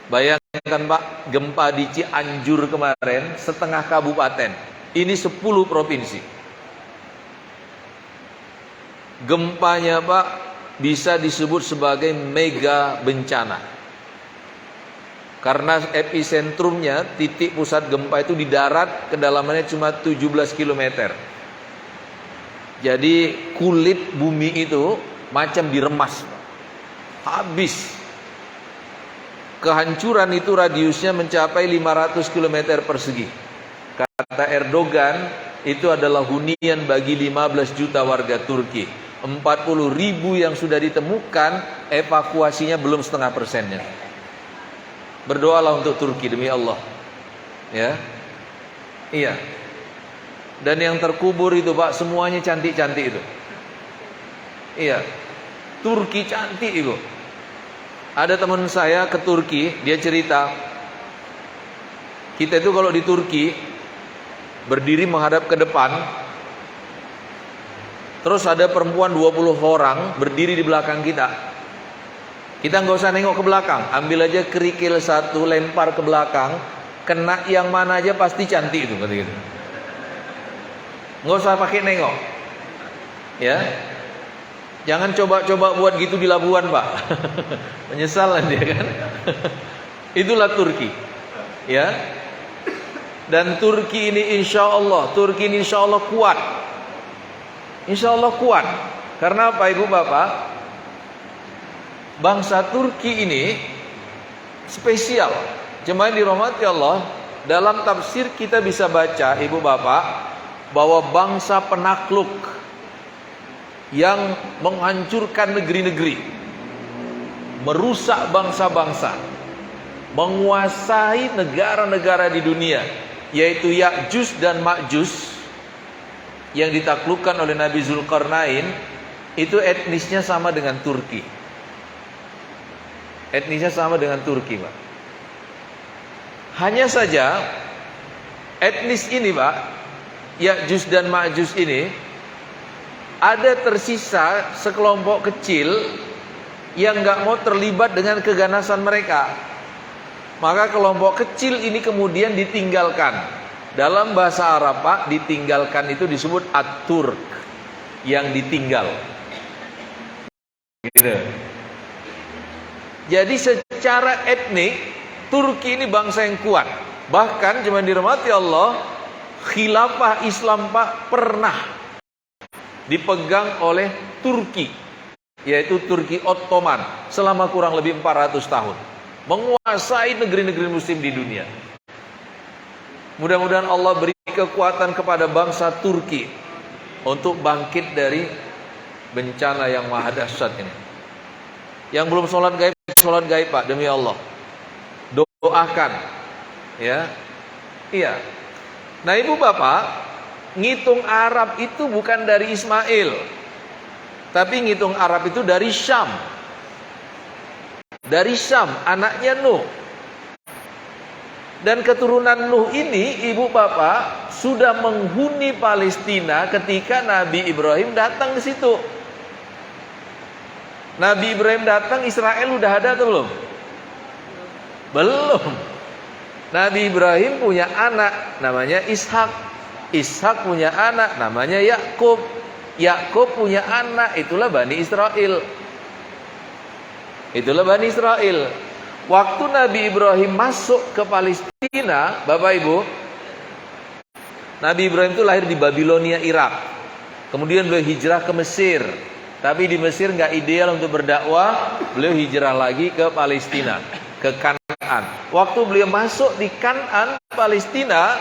Bayangkan Pak, gempa di Cianjur kemarin setengah kabupaten. Ini 10 provinsi. Gempanya Pak bisa disebut sebagai mega bencana. Karena episentrumnya, titik pusat gempa itu di darat, kedalamannya cuma 17 km. Jadi kulit bumi itu macam diremas, habis. Kehancuran itu radiusnya mencapai 500 km persegi. Kata Erdogan, itu adalah hunian bagi 15 juta warga Turki. 40.000 yang sudah ditemukan, evakuasinya belum 0,5%-nya. Berdoalah untuk Turki demi Allah. Ya. Iya. Dan yang terkubur itu Pak, semuanya cantik-cantik itu. Iya. Turki cantik itu. Ada teman saya ke Turki, dia cerita, kita itu kalau di Turki berdiri menghadap ke depan, terus ada perempuan 20 orang berdiri di belakang kita. Kita nggak usah nengok ke belakang, ambil aja kerikil satu, lempar ke belakang, kena yang mana aja pasti cantik itu, kata gitu. Nggak usah pakai nengok, ya. Jangan coba-coba buat gitu di Labuan Pak. Menyesal dia kan. Itulah Turki, ya. Dan Turki ini insya Allah kuat. Insya Allah kuat. Karena apa Ibu Bapak? Bangsa Turki ini spesial. Jemaah yang dirahmati Allah, dalam tafsir kita bisa baca Ibu Bapak, bahwa bangsa penakluk yang menghancurkan negeri-negeri, merusak bangsa-bangsa, menguasai negara-negara di dunia, yaitu Ya'juj dan Ma'juj, yang ditaklukkan oleh Nabi Zulkarnain, itu etnisnya sama dengan Turki. Etnisnya sama dengan Turki Pak. Hanya saja etnis ini Pak, Ya'juj dan Ma'juj ini, ada tersisa sekelompok kecil yang nggak mau terlibat dengan keganasan mereka. Maka kelompok kecil ini kemudian ditinggalkan. Dalam bahasa Arab Pak, ditinggalkan itu disebut at-Turk, yang ditinggal. Gitu. Jadi secara etnik Turki ini bangsa yang kuat. Bahkan cuma dirahmati Allah, khilafah Islam Pak pernah dipegang oleh Turki, yaitu Turki Ottoman, selama kurang lebih 400 tahun, menguasai negeri-negeri muslim di dunia. Mudah-mudahan Allah beri kekuatan kepada bangsa Turki untuk bangkit dari bencana yang maha dahsyat ini. Yang belum sholat gaib Pak, demi Allah. Doakan. Ya. Iya. Nah ibu bapak, ngitung Arab itu bukan dari Ismail, tapi ngitung Arab itu dari Syam. Dari Syam, anaknya Nuh. Dan keturunan Nuh ini, ibu bapak, sudah menghuni Palestina ketika Nabi Ibrahim datang ke situ. Nabi Ibrahim datang, Israel udah ada atau belum? Belum. Nabi Ibrahim punya anak namanya Ishak. Ishak punya anak namanya Yakub. Yakub punya anak, itulah Bani Israel. Itulah Bani Israel. Waktu Nabi Ibrahim masuk ke Palestina, Bapak Ibu, Nabi Ibrahim itu lahir di Babilonia, Irak. Kemudian beliau hijrah ke Mesir. Tapi di Mesir nggak ideal untuk berdakwah, beliau hijrah lagi ke Palestina, ke Kanaan. Waktu beliau masuk di Kanaan, Palestina,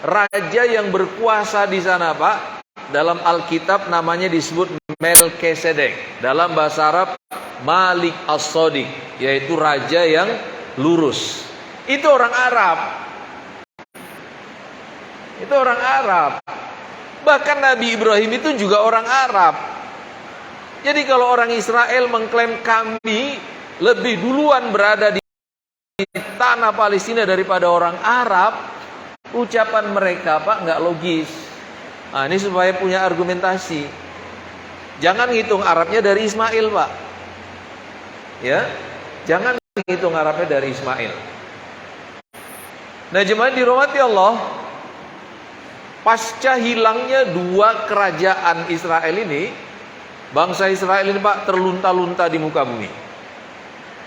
raja yang berkuasa di sana Pak, dalam Alkitab namanya disebut Melkisedek. Dalam bahasa Arab Malik As-Sodiq, yaitu raja yang lurus. Itu orang Arab. Itu orang Arab. Bahkan Nabi Ibrahim itu juga orang Arab. Jadi kalau orang Israel mengklaim kami lebih duluan berada di tanah Palestina daripada orang Arab, ucapan mereka Pak nggak logis. Nah, ini supaya punya argumentasi. Jangan ngitung Arabnya dari Ismail Pak. Ya, jangan ngitung Arabnya dari Ismail. Nah jemaah dirahmati Allah, pasca hilangnya dua kerajaan Israel ini, bangsa Israel ini Pak terlunta-lunta di muka bumi.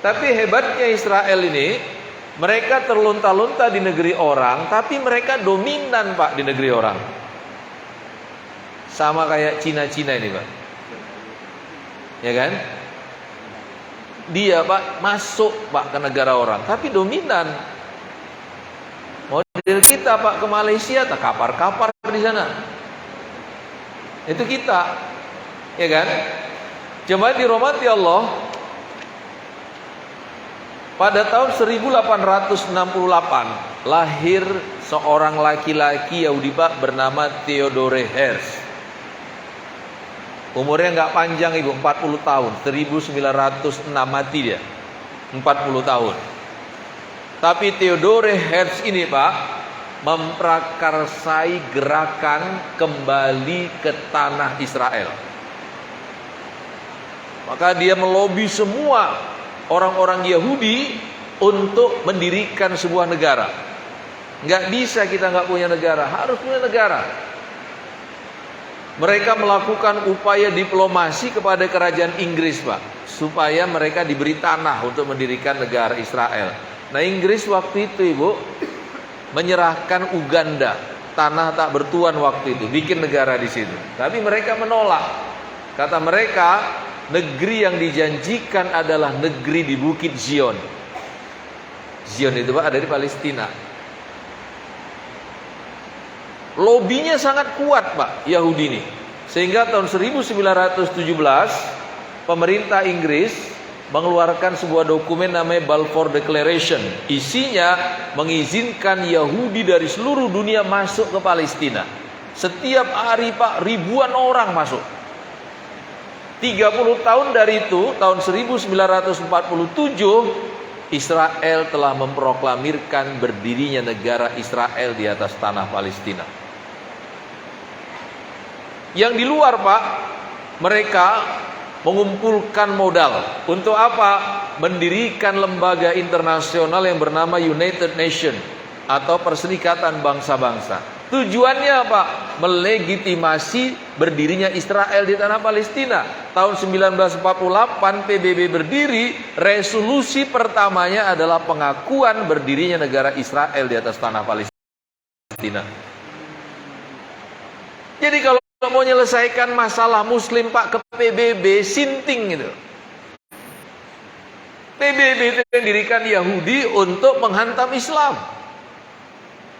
Tapi hebatnya Israel ini, mereka terlunta-lunta di negeri orang, tapi mereka dominan Pak di negeri orang. Sama kayak Cina-Cina ini Pak. Ya kan? Dia Pak masuk Pak ke negara orang, tapi dominan. Model kita Pak ke Malaysia, tak kapar-kapar di sana. Itu kita. Ya kan? Jemaah dirahmati Allah, pada tahun 1868 lahir seorang laki-laki Yahudi Pak bernama Theodore Herz. Umurnya nggak panjang ibu, 40 tahun. 1906 mati dia, 40 tahun. Tapi Theodore Herz ini Pak memprakarsai gerakan kembali ke tanah Israel. Maka dia melobi semua orang-orang Yahudi untuk mendirikan sebuah negara. Nggak bisa kita nggak punya negara, harus punya negara. Mereka melakukan upaya diplomasi kepada kerajaan Inggris Pak, supaya mereka diberi tanah untuk mendirikan negara Israel. Nah Inggris waktu itu ibu menyerahkan Uganda, tanah tak bertuan waktu itu, bikin negara di situ. Tapi mereka menolak. Kata mereka, negeri yang dijanjikan adalah negeri di Bukit Zion. Zion itu Pak ada di Palestina. Lobinya sangat kuat Pak Yahudi ini. Sehingga tahun 1917 pemerintah Inggris mengeluarkan sebuah dokumen namanya Balfour Declaration. Isinya mengizinkan Yahudi dari seluruh dunia masuk ke Palestina. Setiap hari Pak ribuan orang masuk. 30 tahun dari itu, tahun 1947 Israel telah memproklamirkan berdirinya negara Israel di atas tanah Palestina. Yang di luar Pak, mereka mengumpulkan modal. Untuk apa? Mendirikan lembaga internasional yang bernama United Nations atau Perserikatan Bangsa-Bangsa. Tujuannya apa? Melegitimasi berdirinya Israel di tanah Palestina. Tahun 1948 PBB berdiri, resolusi pertamanya adalah pengakuan berdirinya negara Israel di atas tanah Palestina. Jadi kalau mau menyelesaikan masalah Muslim Pak ke PBB, sinting gitu. PBB itu yang didirikan Yahudi untuk menghantam Islam,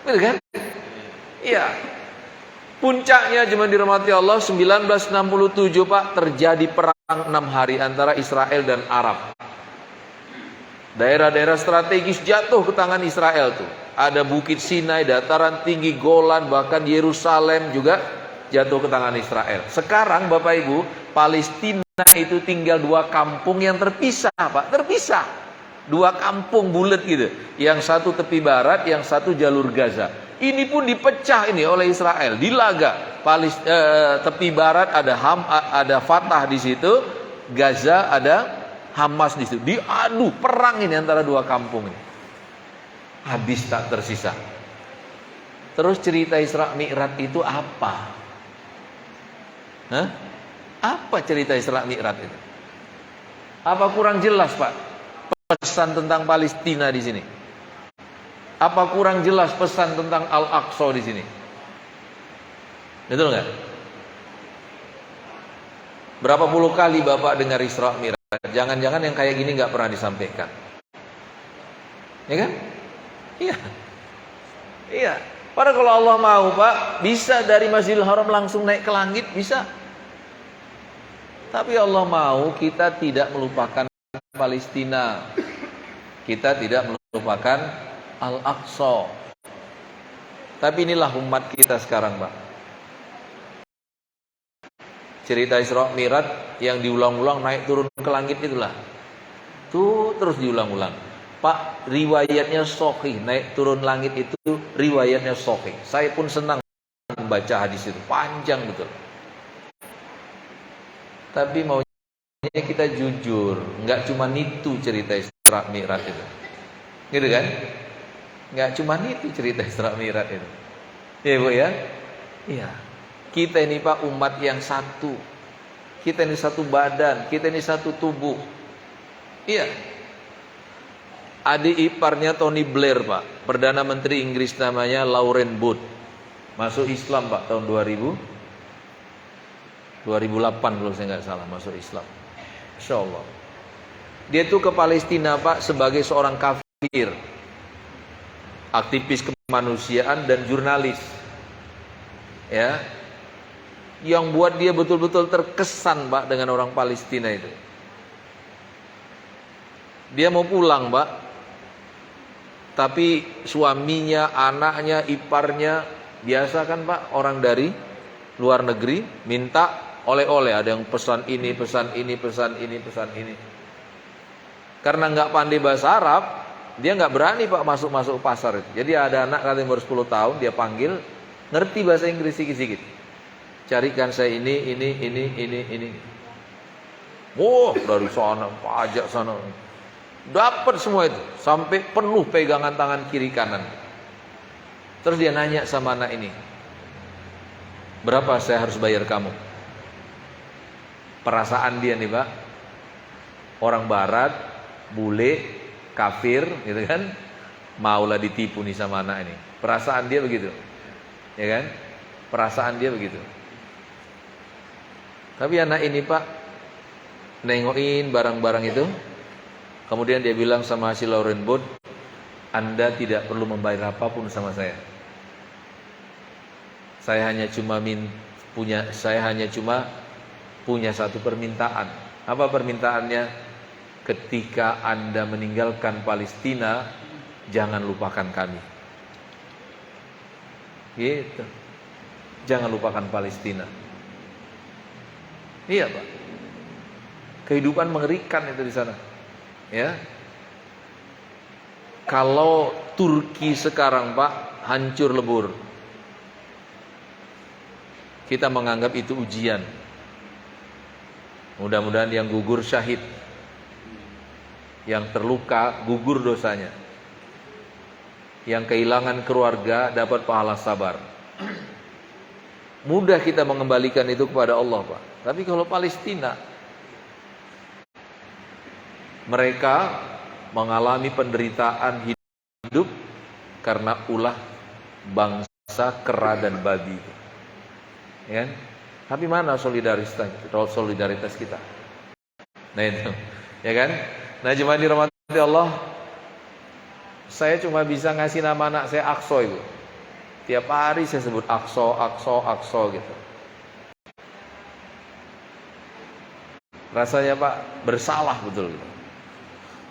gitu kan? Iya. Puncaknya cuma dirahmati Allah 1967 Pak, terjadi perang 6 hari antara Israel dan Arab. Daerah-daerah strategis jatuh ke tangan Israel tuh. Ada Bukit Sinai, dataran tinggi Golan, bahkan Yerusalem juga jatuh ke tangan Israel. Sekarang Bapak Ibu, Palestina itu tinggal 2 kampung yang terpisah Pak, terpisah. 2 kampung bulat gitu. Yang satu tepi barat, yang satu jalur Gaza. Ini pun dipecah ini oleh Israel, dilaga. Tepi barat ada Fatah di situ, Gaza ada Hamas di situ. Diadu perang ini antara 2 kampung ini. Habis tak tersisa. Terus cerita Isra Mi'raj itu apa? Hah? Apa cerita Isra Mi'raj itu? Apa kurang jelas Pak pesan tentang Palestina di sini? Apa kurang jelas pesan tentang Al-Aqsa di sini? Betul nggak? Berapa puluh kali Bapak dengar Isra Mi'raj? Jangan-jangan yang kayak gini nggak pernah disampaikan, ya kan? Iya, iya. Padahal kalau Allah mau Pak, bisa dari Masjidil Haram langsung naik ke langit, bisa. Tapi Allah mau kita tidak melupakan Palestina, kita tidak melupakan Al-Aqsa. Tapi inilah umat kita sekarang Pak. Cerita Isra Mi'raj yang diulang-ulang naik turun ke langit itulah. Tuh terus diulang-ulang. Pak, riwayatnya sahih, naik turun langit itu riwayatnya sahih. Saya pun senang membaca hadis itu, panjang betul. Tapi maunya kita jujur, nggak cuma itu cerita Isra Mi'raj itu. Gitu kan? Nggak cuma itu cerita Isra Mi'raj itu. Iya Bu ya? Iya. Kita ini Pak umat yang satu. Kita ini satu badan, kita ini satu tubuh. Iya. Adik iparnya Tony Blair Pak, Perdana Menteri Inggris namanya Lauren Booth. Masuk Islam Pak tahun 2008 kalau saya nggak salah masuk Islam. Insya Allah. Dia itu ke Palestina Pak sebagai seorang kafir, aktivis kemanusiaan dan jurnalis. Ya, yang buat dia betul-betul terkesan Pak dengan orang Palestina itu. Dia mau pulang Pak, tapi suaminya, anaknya, iparnya, biasa kan Pak, orang dari luar negeri minta oleh-oleh, ada yang pesan ini, pesan ini, pesan ini, pesan ini. Karena nggak pandai bahasa Arab, dia nggak berani Pak masuk pasar itu. Jadi ada anak katanya baru 10 tahun, dia panggil, ngerti bahasa Inggris sedikit-sedikit. Carikan saya ini. Oh, dari sana, pajak sana. Dapat semua itu, sampai penuh pegangan tangan kiri kanan. Terus dia nanya sama anak ini, berapa saya harus bayar kamu? Perasaan dia nih Pak, orang barat, bule, kafir gitu kan, maulah ditipu nih sama anak ini. Perasaan dia begitu, ya kan? Perasaan dia begitu. Tapi anak ini Pak nengokin barang-barang itu. Kemudian dia bilang sama si Lauren Booth, Anda tidak perlu membayar apapun sama saya. Saya hanya cuma punya satu permintaan. Apa permintaannya? Ketika Anda meninggalkan Palestina, jangan lupakan kami. Gitu. Jangan lupakan Palestina. Iya Pak. Kehidupan mengerikan itu di sana. Ya, kalau Turki sekarang Pak hancur lebur, kita menganggap itu ujian. Mudah-mudahan yang gugur syahid, yang terluka gugur dosanya, yang kehilangan keluarga dapat pahala sabar. Mudah kita mengembalikan itu kepada Allah Pak. Tapi kalau Palestina, mereka mengalami penderitaan hidup karena ulah bangsa kera dan babi. Ya kan? Tapi mana solidaritas kita? Nah itu, ya kan? Nah jemaah dirahmati Allah, saya cuma bisa ngasih nama anak saya Aqsa itu. Tiap hari saya sebut Aqsa, Aqsa, Aqsa gitu. Rasanya Pak bersalah betul gitu.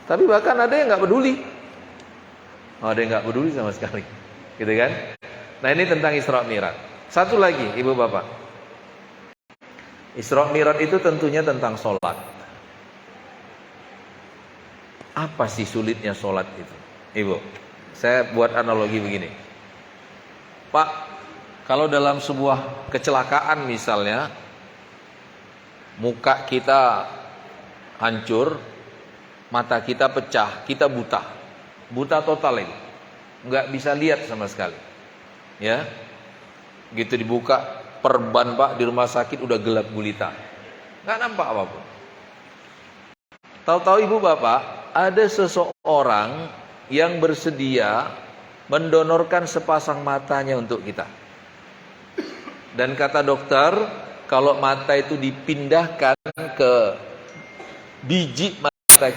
Tapi bahkan ada yang nggak peduli. Ada yang nggak peduli sama sekali, gitu kan? Nah ini tentang Isra Mi'raj. Satu lagi, ibu bapak, Isra Mi'raj itu tentunya tentang sholat. Apa sih sulitnya sholat itu, ibu? Saya buat analogi begini, Pak. Kalau dalam sebuah kecelakaan misalnya, muka kita hancur, mata kita pecah, kita buta total ini, nggak bisa lihat sama sekali, ya. Gitu dibuka perban Pak di rumah sakit udah gelap gulita, nggak nampak apapun. Tahu-tahu ibu bapak, ada seseorang yang bersedia mendonorkan sepasang matanya untuk kita. Dan kata dokter, kalau mata itu dipindahkan ke biji mata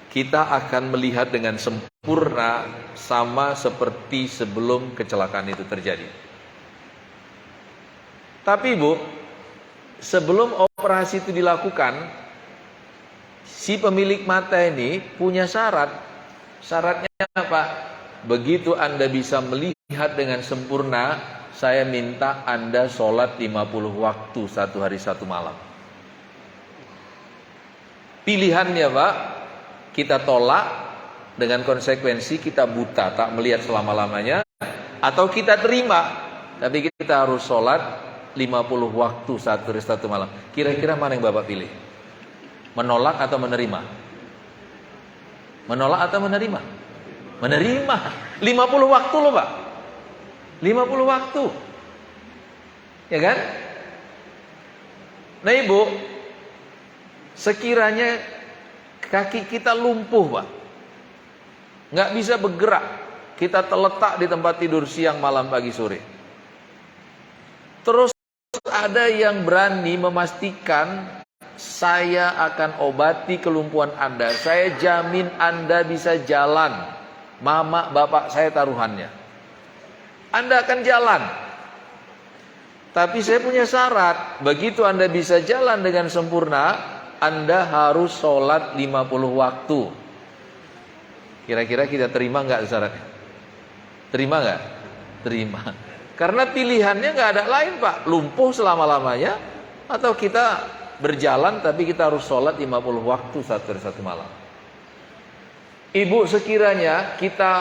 kita akan melihat dengan sempurna sama seperti sebelum kecelakaan itu terjadi. Tapi ibu, sebelum operasi itu dilakukan, si pemilik mata ini punya syarat. Syaratnya apa? Begitu Anda bisa melihat dengan sempurna, saya minta Anda sholat 50 waktu 1 hari 1 malam. Pilihannya Pak, kita tolak dengan konsekuensi kita buta, tak melihat selama-lamanya, atau kita terima, tapi kita harus sholat 50 waktu 1 hari 1 malam. Kira-kira mana yang Bapak pilih? Menolak atau menerima? Menolak atau menerima? Menerima. 50 waktu loh Pak. 50 waktu. Ya kan? Nah ibu, sekiranya kaki kita lumpuh Pak, nggak bisa bergerak, kita terletak di tempat tidur siang, malam, pagi, sore. Terus ada yang berani memastikan, saya akan obati kelumpuhan Anda, saya jamin Anda bisa jalan. Mama, bapak saya taruhannya, Anda akan jalan. Tapi saya punya syarat, begitu Anda bisa jalan dengan sempurna, Anda harus sholat 50 waktu. Kira-kira kita terima nggak syaratnya? Terima nggak? Terima. Karena pilihannya nggak ada lain Pak, lumpuh selama-lamanya, atau kita berjalan tapi kita harus sholat 50 waktu 1 hari 1 malam. Ibu, sekiranya kita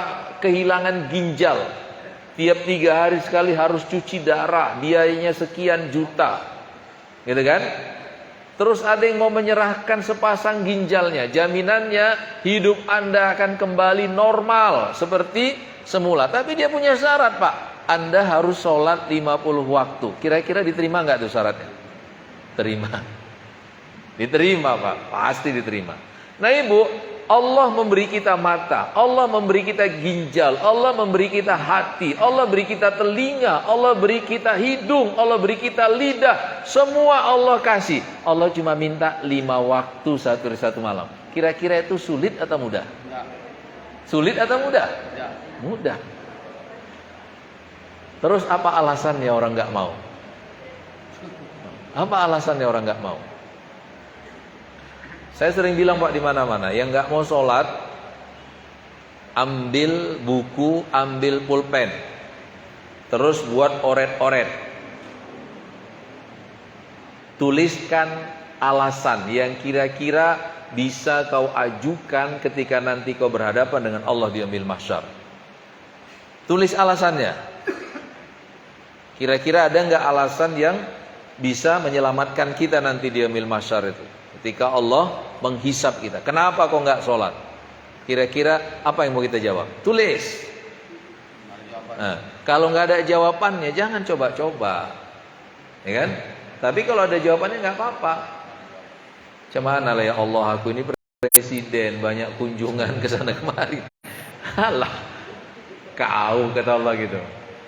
kehilangan ginjal, tiap 3 hari sekali harus cuci darah, biayanya sekian juta, gitu kan? Terus ada yang mau menyerahkan sepasang ginjalnya, jaminannya hidup Anda akan kembali normal seperti semula. Tapi dia punya syarat Pak, Anda harus sholat 50 waktu. Kira-kira diterima nggak tuh syaratnya? Terima. Diterima Pak, pasti diterima. Nah ibu, Allah memberi kita mata, Allah memberi kita ginjal, Allah memberi kita hati, Allah beri kita telinga, Allah beri kita hidung, Allah beri kita lidah. Semua Allah kasih. Allah cuma minta 5 waktu 1 hari 1 malam. Kira-kira itu sulit atau mudah? Sulit atau mudah? Mudah. Terus apa alasannya orang nggak mau? Apa alasannya orang nggak mau? Saya sering bilang Pak di mana-mana, yang nggak mau sholat, ambil buku, ambil pulpen, terus buat oret-oret, tuliskan alasan yang kira-kira bisa kau ajukan ketika nanti kau berhadapan dengan Allah di yaumil mahsyar. Tulis alasannya. Kira-kira ada nggak alasan yang bisa menyelamatkan kita nanti di yaumil mahsyar itu? Ketika Allah menghisap kita, kenapa kok nggak sholat? Kira-kira apa yang mau kita jawab? Tulis. Nah, kalau nggak ada jawabannya, jangan coba-coba, ya kan? Tapi kalau ada jawabannya nggak apa-apa. Cuman lah ya Allah, aku ini presiden, banyak kunjungan ke sana kemari. Alah, kau kata Allah gitu.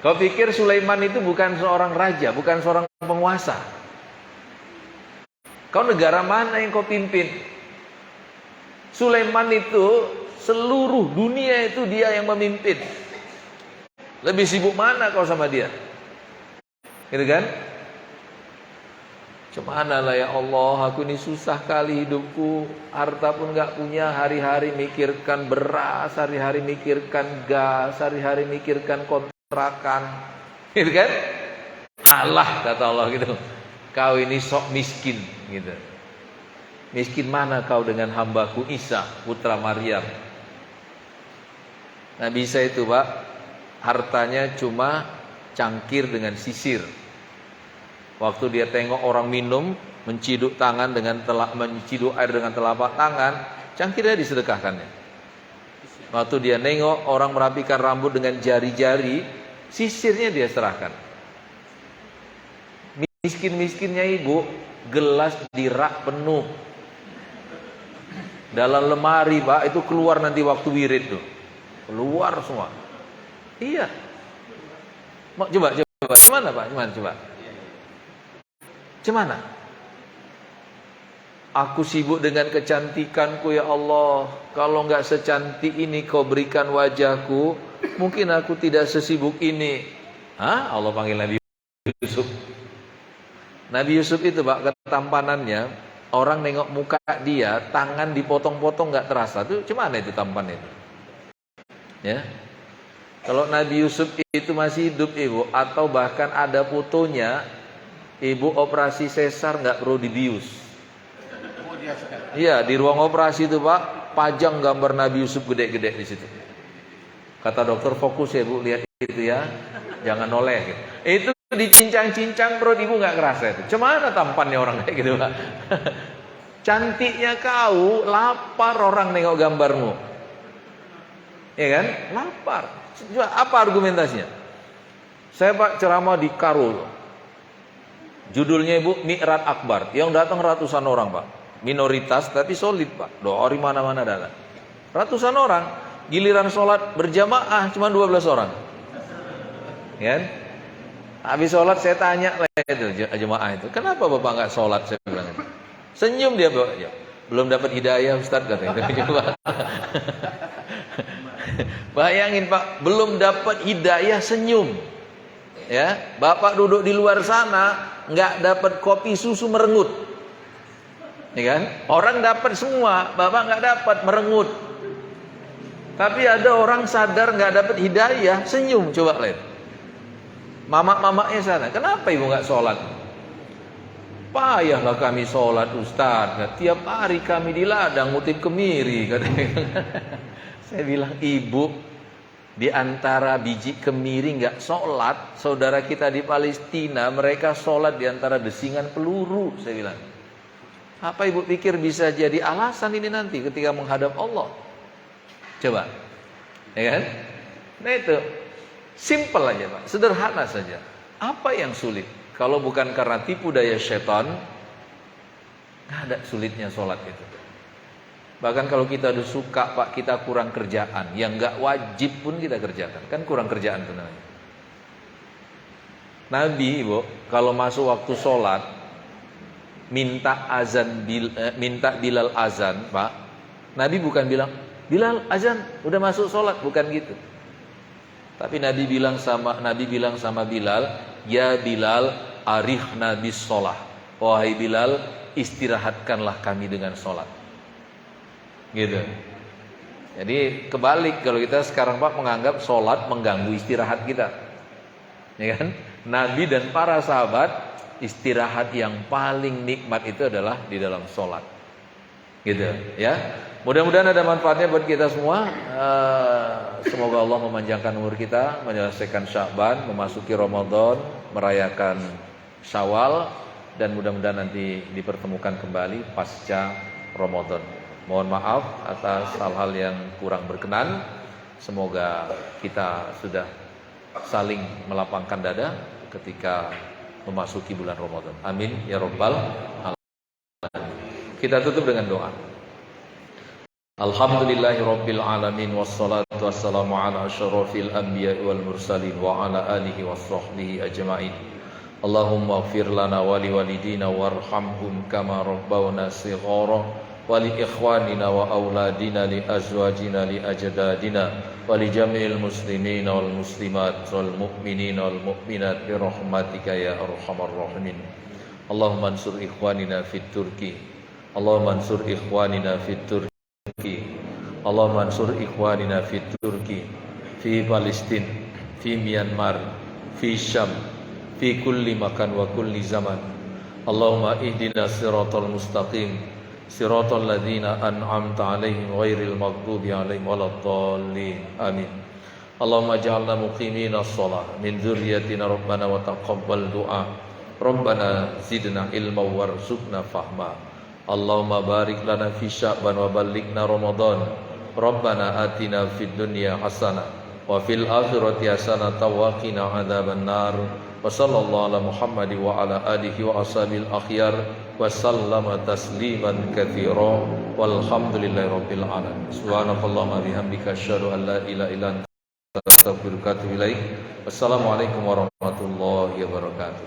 Kau pikir Sulaiman itu bukan seorang raja, bukan seorang penguasa? Kau negara mana yang kau pimpin? Sulaiman itu seluruh dunia itu dia yang memimpin. Lebih sibuk mana kau sama dia? Gitu kan? Cemana lah ya Allah, aku ini susah kali hidupku, harta pun gak punya, hari-hari mikirkan beras, hari-hari mikirkan gas, hari-hari mikirkan kontrakan, gitu kan? Allah, kata Allah gitu, kau ini sok miskin, gitu. Miskin mana kau dengan hambaku Isa, putra Maryam. Nabi Isa itu Pak, hartanya cuma cangkir dengan sisir. Waktu dia tengok orang minum, menciduk air dengan telapak tangan, cangkirnya disedekahkannya. Waktu dia nengok orang merapikan rambut dengan jari-jari, sisirnya dia serahkan. Miskin-miskinnya ibu, gelas dirak penuh. Dalam lemari Pak, itu keluar nanti waktu wirid tuh. Keluar semua. Iya. Coba. Gimana Pak? Coba. Gimana? Aku sibuk dengan kecantikanku ya Allah. Kalau enggak secantik ini kau berikan wajahku, mungkin aku tidak sesibuk ini. Hah? Allah panggil Nabi Yusuf. Nabi Yusuf itu Pak, ketampanannya, orang nengok muka dia, tangan dipotong-potong enggak terasa. Itu gimana itu tampan itu? Ya. Kalau Nabi Yusuf itu masih hidup ibu, atau bahkan ada fotonya, ibu operasi sesar nggak perlu dibius. Iya, di ruang operasi itu Pak, pajang gambar Nabi Yusuf gede-gede di situ. Kata dokter, fokus ya Bu, lihat itu ya, jangan noleh. Gitu. Itu dicincang-cincang perut ibu nggak kerasa itu. Cemana tampannya orang kayak gitu Pak? Cantiknya kau, lapar orang nengok gambarmu. Ya kan? Lapar. Apa argumentasinya? Saya Pak ceramah di Karo. Judulnya Ibu Mi'raj Akbar. Yang datang ratusan orang Pak. Minoritas tapi solid Pak. Dari mana-mana datang. Ratusan orang. Giliran sholat berjamaah cuma 12 orang. Ya. Habis sholat saya tanya itu jemaah itu, kenapa Bapak nggak sholat? Saya bilang itu. Senyum dia Bapak. Ya, belum dapat hidayah Ustaz katanya. Bayangin Pak, belum dapat hidayah senyum. Ya, Bapak duduk di luar sana nggak dapat kopi susu merengut, ya kan? Orang dapat semua, Bapak nggak dapat merengut. Tapi ada orang sadar nggak dapat hidayah, senyum. Coba lihat, mama-mamanya sana, kenapa ibu nggak sholat? Payahlah kami sholat Ustaz, tiap hari kami di ladang ngutip kemiri, katanya. Saya bilang, ibu, di antara biji kemiri nggak sholat, saudara kita di Palestina mereka sholat di antara desingan peluru. Saya bilang, apa ibu pikir bisa jadi alasan ini nanti ketika menghadap Allah? Coba, ya kan? Nah itu simple aja Pak, sederhana saja. Apa yang sulit? Kalau bukan karena tipu daya setan, nggak ada sulitnya sholat itu. Bahkan kalau kita udah suka Pak, kita kurang kerjaan, yang nggak wajib pun kita kerjakan, kan kurang kerjaan itu namanya. Nabi Ibu kalau masuk waktu sholat minta Bilal azan Pak. Nabi bukan bilang Bilal azan udah masuk sholat, bukan gitu. Tapi Nabi bilang sama Bilal, ya Bilal arihna bis sholah. Wahai Bilal, istirahatkanlah kami dengan sholat. Gitu. Jadi kebalik kalau kita sekarang Pak menganggap sholat mengganggu istirahat kita, ya kan? Nabi dan para sahabat istirahat yang paling nikmat itu adalah di dalam sholat, gitu. Ya. Mudah-mudahan ada manfaatnya buat kita semua. Semoga Allah memanjangkan umur kita, menyelesaikan Sya'ban, memasuki Ramadan, merayakan Syawal, dan mudah-mudahan nanti dipertemukan kembali pasca Ramadan. Mohon maaf atas hal-hal yang kurang berkenan. Semoga kita sudah saling melapangkan dada ketika memasuki bulan Ramadan. Amin ya rabbal alamin. Kita tutup dengan doa. Alhamdulillahirabbil alamin wassalatu wassalamu ala asyrafil anbiya'i wal mursalin wa ala alihi washabbihi ajmain. Allahumma ighfir lana wa liwalidina warhamhum kama rabbawna shighara. ولإخواننا وأولادنا لأزواجنا لأجدادنا ولجميع المسلمين والمسلمات والمؤمنين والمؤمنات برحمتك يا أرحم الراحمين. اللهم انصر إخواننا في التركي اللهم انصر إخواننا في التركي اللهم انصر إخواننا في التركي في فلسطين في ميانمار في الشام في كل مكان وكل زمان. اللهم اهدنا الصراط المستقيم صراط الذين أنعمت عليهم غير المغضوب عليهم ولا الضالين آمين. اللهم اجعلنا مقيمين الصلاة من ذريتنا ربنا وتقبل دعاء ربنا زدنا علما وارزقنا فهما. اللهم بارك لنا في شعبان وبلغنا رمضان. ربنا آتنا في الدنيا حسنة وفي الآخرة حسنة وقنا عذاب النار. وصلى الله على محمد وعلى آله وأصحابه الأخيار وسلم تسليما كثيرا والحمد لله رب العالمين. سبحانك اللهم وبحمدك أشهد أن لا إله إلا أنت أستغفرك وأتوب إليك. Wassalamualaikum warahmatullahi wabarakatuh.